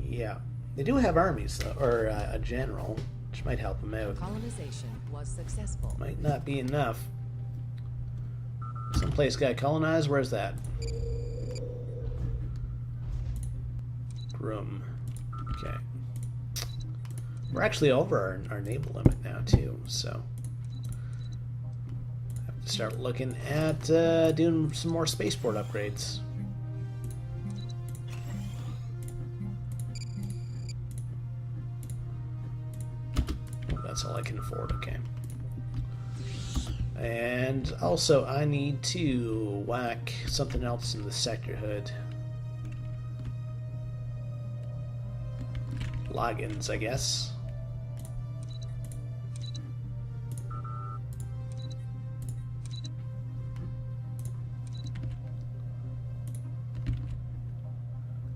Yeah. They do have armies, though, or a general, which might help them out. Colonization was successful. Might not be enough. Someplace got colonized. Where's that? Groom. Okay. We're actually over our naval limit now, too, so have to start looking at doing some more spaceport upgrades. Oh, that's all I can afford, okay. And also, I need to whack something else in the sector hood. Logins, I guess.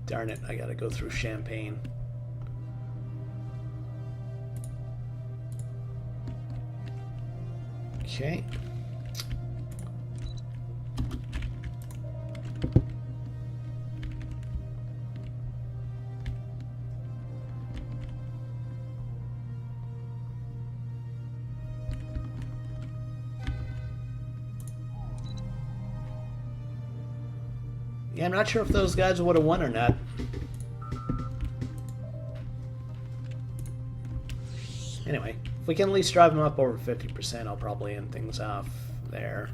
Darn it, I gotta go through Champagne. Okay. Yeah, I'm not sure if those guys would have won or not. Anyway, if we can at least drive them up over 50%, I'll probably end things off there.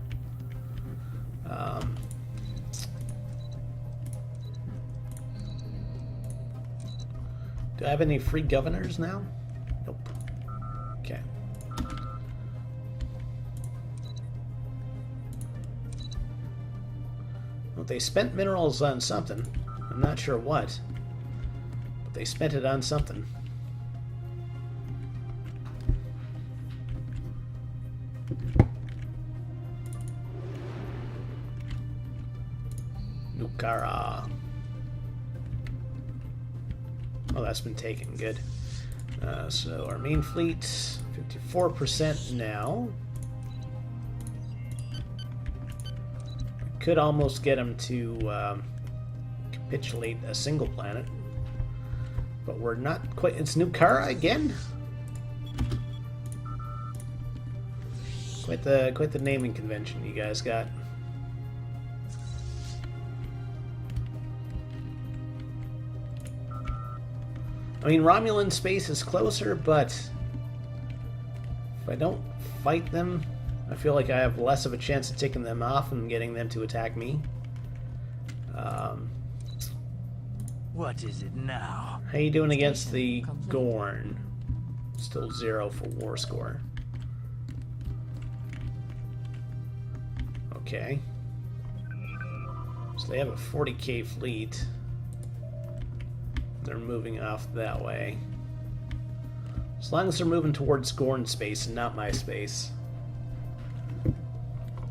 Do I have any free governors now? Nope. Okay. Well, they spent minerals on something. I'm not sure what. But they spent it on something. Nukara. Oh, that's been taken. Good. So our main fleet, 54% now. Could almost get them to capitulate a single planet, but we're not quite. It's Nukara again. Quite the naming convention you guys got. I mean, Romulan space is closer, but if I don't fight them, I feel like I have less of a chance of taking them off and getting them to attack me. What is it now? How you doing against the Complete. Gorn? Still 0 for war score. Okay. So they have a 40k fleet. They're moving off that way. As long as they're moving towards Gorn space and not my space.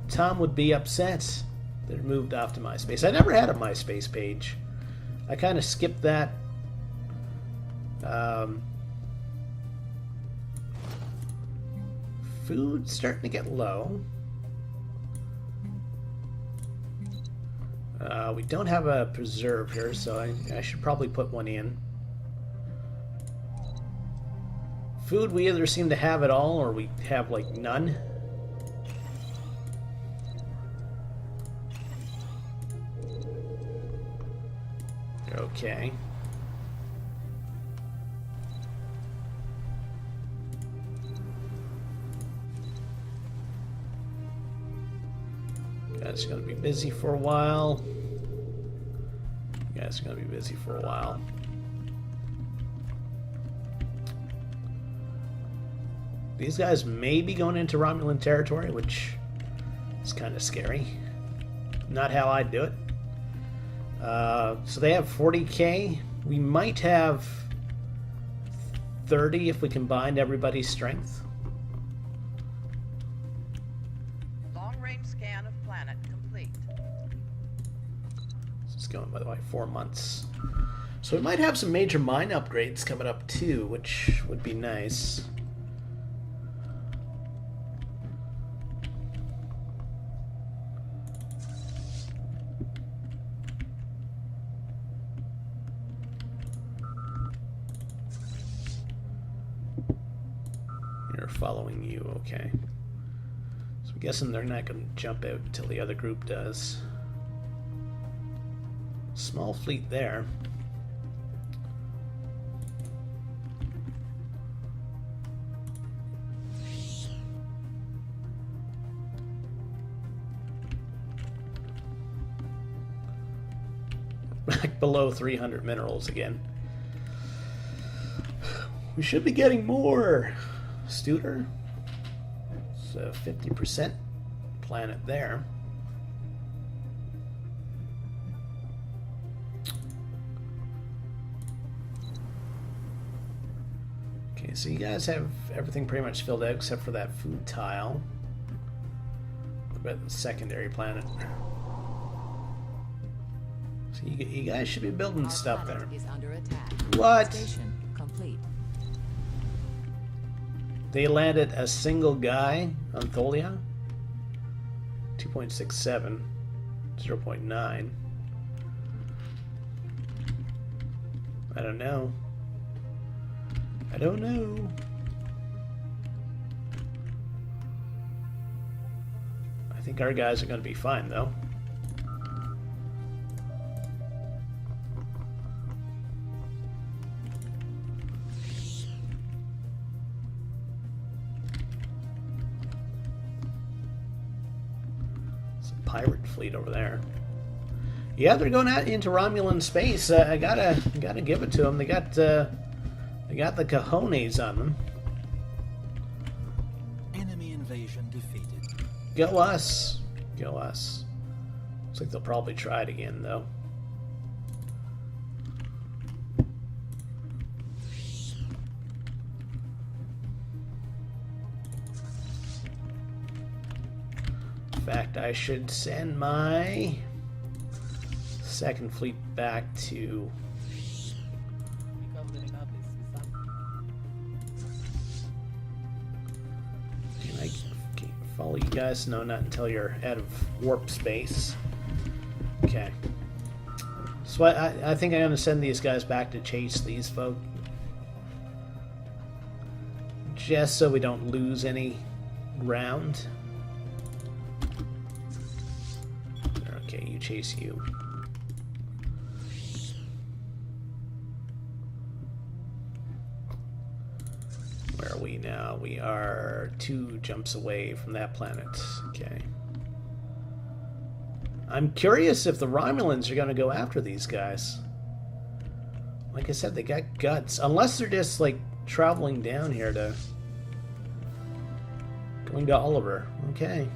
Tom would be upset that it moved off to MySpace. I never had a MySpace page. I kind of skipped that. Food's starting to get low. We don't have a preserve here, so I should probably put one in. Food, we either seem to have it all or we have, like, none. Okay. You guys are going to be busy for a while. You guys are going to be busy for a while. These guys may be going into Romulan territory, which is kind of scary. Not how I'd do it. So they have 40k. We might have 30 if we combined everybody's strength. Long-range scan of planet complete. This is going, by the way, 4 months. So we might have some major mine upgrades coming up too, which would be nice. Following you, okay. So I'm guessing they're not going to jump out until the other group does. Small fleet there. Back below 300 minerals again. We should be getting more. Studer, so 50% planet there. Okay, so you guys have everything pretty much filled out except for that food tile. What about the secondary planet? So you guys should be building Our stuff there. planet is under attack. What? Station complete. They landed a single guy on Tholia. 2.67, 0.9. I don't know. I don't know. I think our guys are going to be fine, though. Pirate fleet over there. Yeah, they're going out into Romulan space. I gotta give it to them. They got the cojones on them. Enemy invasion defeated. Go us. Go us. Looks like they'll probably try it again, though. In fact, I should send my second fleet back to... Can I follow you guys? No, not until you're out of warp space. Okay. So I think I'm going to send these guys back to chase these folk. Just so we don't lose any ground. Okay, you chase you. Where are we now? We are 2 jumps away from that planet. Okay. I'm curious if the Romulans are going to go after these guys. Like I said, they got guts. Unless they're just, like, traveling down here to... Going to Oliver. Okay.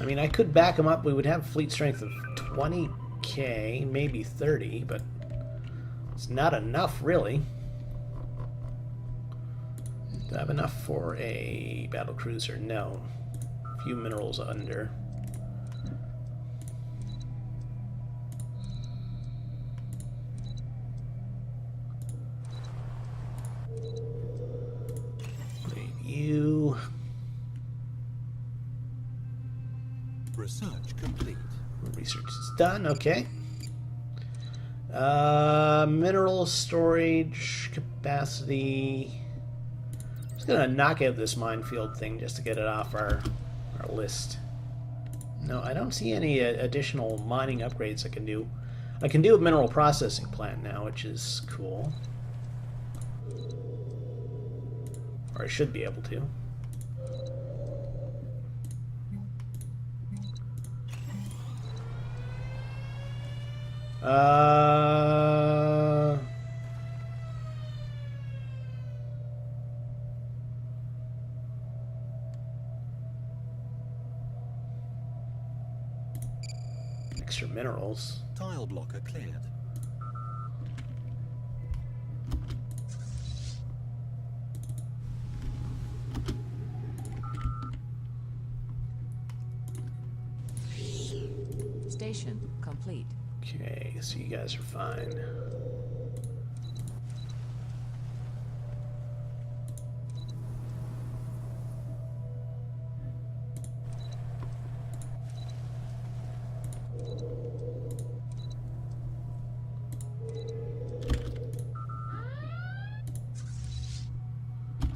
I mean, I could back them up. We would have fleet strength of 20k, maybe 30, but it's not enough, really. Do I have enough for a battle cruiser? No. A few minerals under. You. Research complete. Research is done. Okay. Mineral storage capacity. I'm just gonna knock out this minefield thing just to get it off our list. No, I don't see any additional mining upgrades I can do. I can do a mineral processing plant now, which is cool. Or I should be able to. Extra minerals. Tile blocker cleared. Station complete. Okay, so you guys are fine.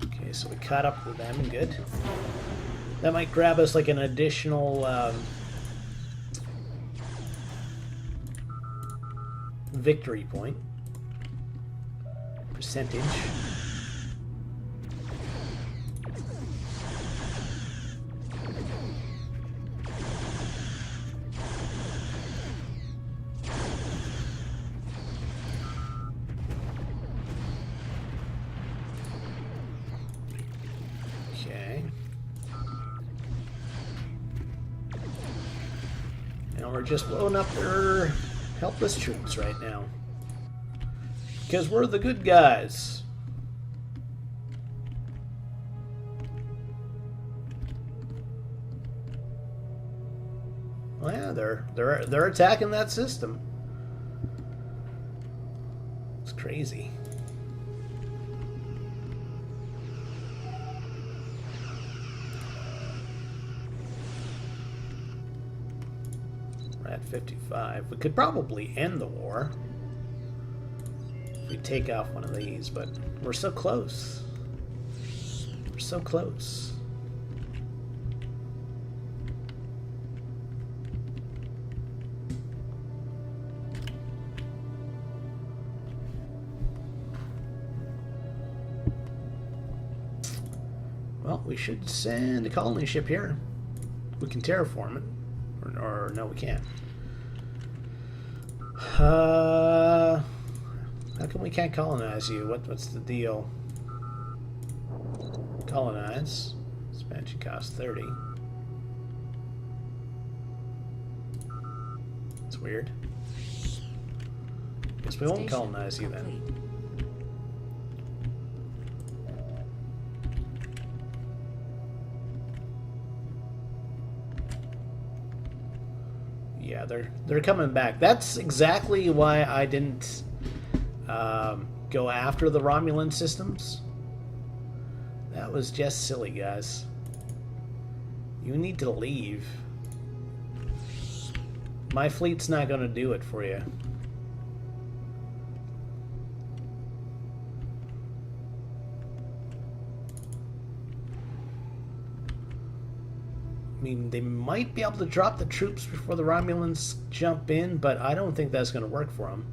Okay, so we caught up with them and good. That might grab us like an additional victory point percentage. Okay. And we're just blowing up their helpless troops right now. Because we're the good guys. Well, yeah, they're attacking that system. It's crazy. We're at 55. We could probably end the war if we take off one of these, but we're so close. We're so close. Well, we should send a colony ship here. We can terraform it. Or no, we can't. How come we can't colonize you? What's the deal? Colonize. Expansion cost 30. It's weird. Guess we won't Station colonize you then. complete. Yeah, they're coming back. That's exactly why I didn't go after the Romulan systems. That was just silly, guys. You need to leave. My fleet's not going to do it for you. I mean, they might be able to drop the troops before the Romulans jump in, but I don't think that's going to work for them.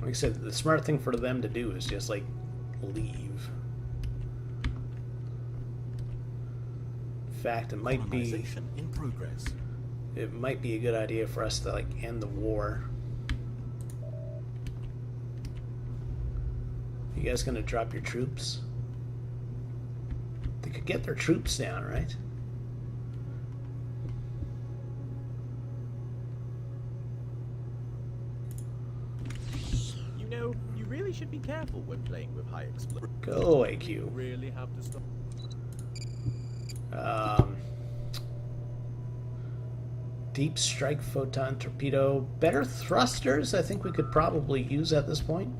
Like I said, the smart thing for them to do is just, like, leave. In fact, it might be... Colonization in progress. It might be a good idea for us to, like, end the war. You guys gonna drop your troops? They could get their troops down, right? You know, you really should be careful when playing with high explosives. Go away, Q. You really have to stop. Deep strike photon torpedo. Better thrusters, I think we could probably use at this point.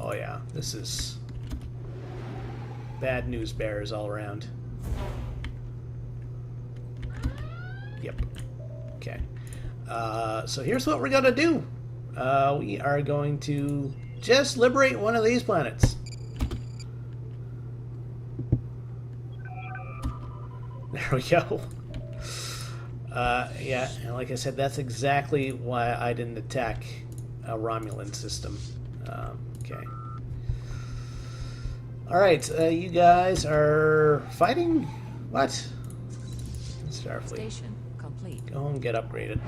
Oh yeah, this is bad news bears all around. Yep. Okay. So here's what we're gonna do. We are going to just liberate one of these planets. There we go. Yeah, and like I said, that's exactly why I didn't attack a Romulan system. Okay. Alright, you guys are fighting? What? Starfleet. Station complete. Go and get upgraded.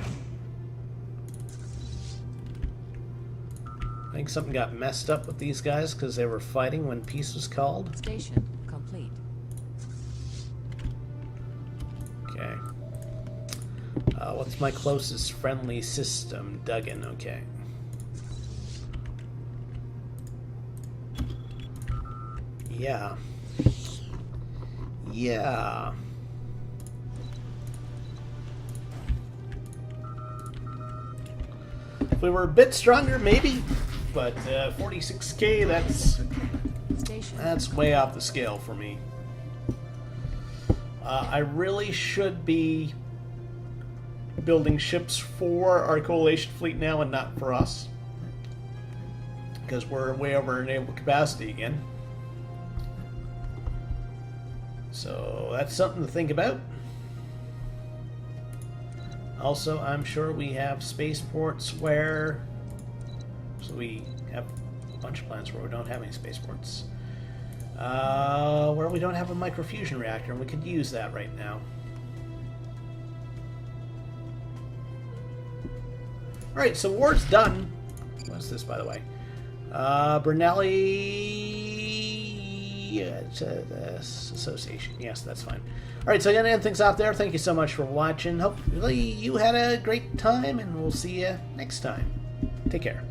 I think something got messed up with these guys because they were fighting when peace was called. Station complete. Okay. What's my closest friendly system? Duggan, okay. Yeah. Yeah. If we were a bit stronger, maybe. But 46k, Station that's way off the scale for me. I really should be building ships for our coalition fleet now and not for us, because we're way over our naval capacity again. So that's something to think about. Also, I'm sure we have spaceports where... So we have a bunch of planets where we don't have any spaceports. Where we don't have a microfusion reactor, and we could use that right now. Alright, so war's done. What's this, by the way? Brunelli Association. Yes, that's fine. Alright, so I'm going to end things off there. Thank you so much for watching. Hopefully you had a great time, and we'll see you next time. Take care.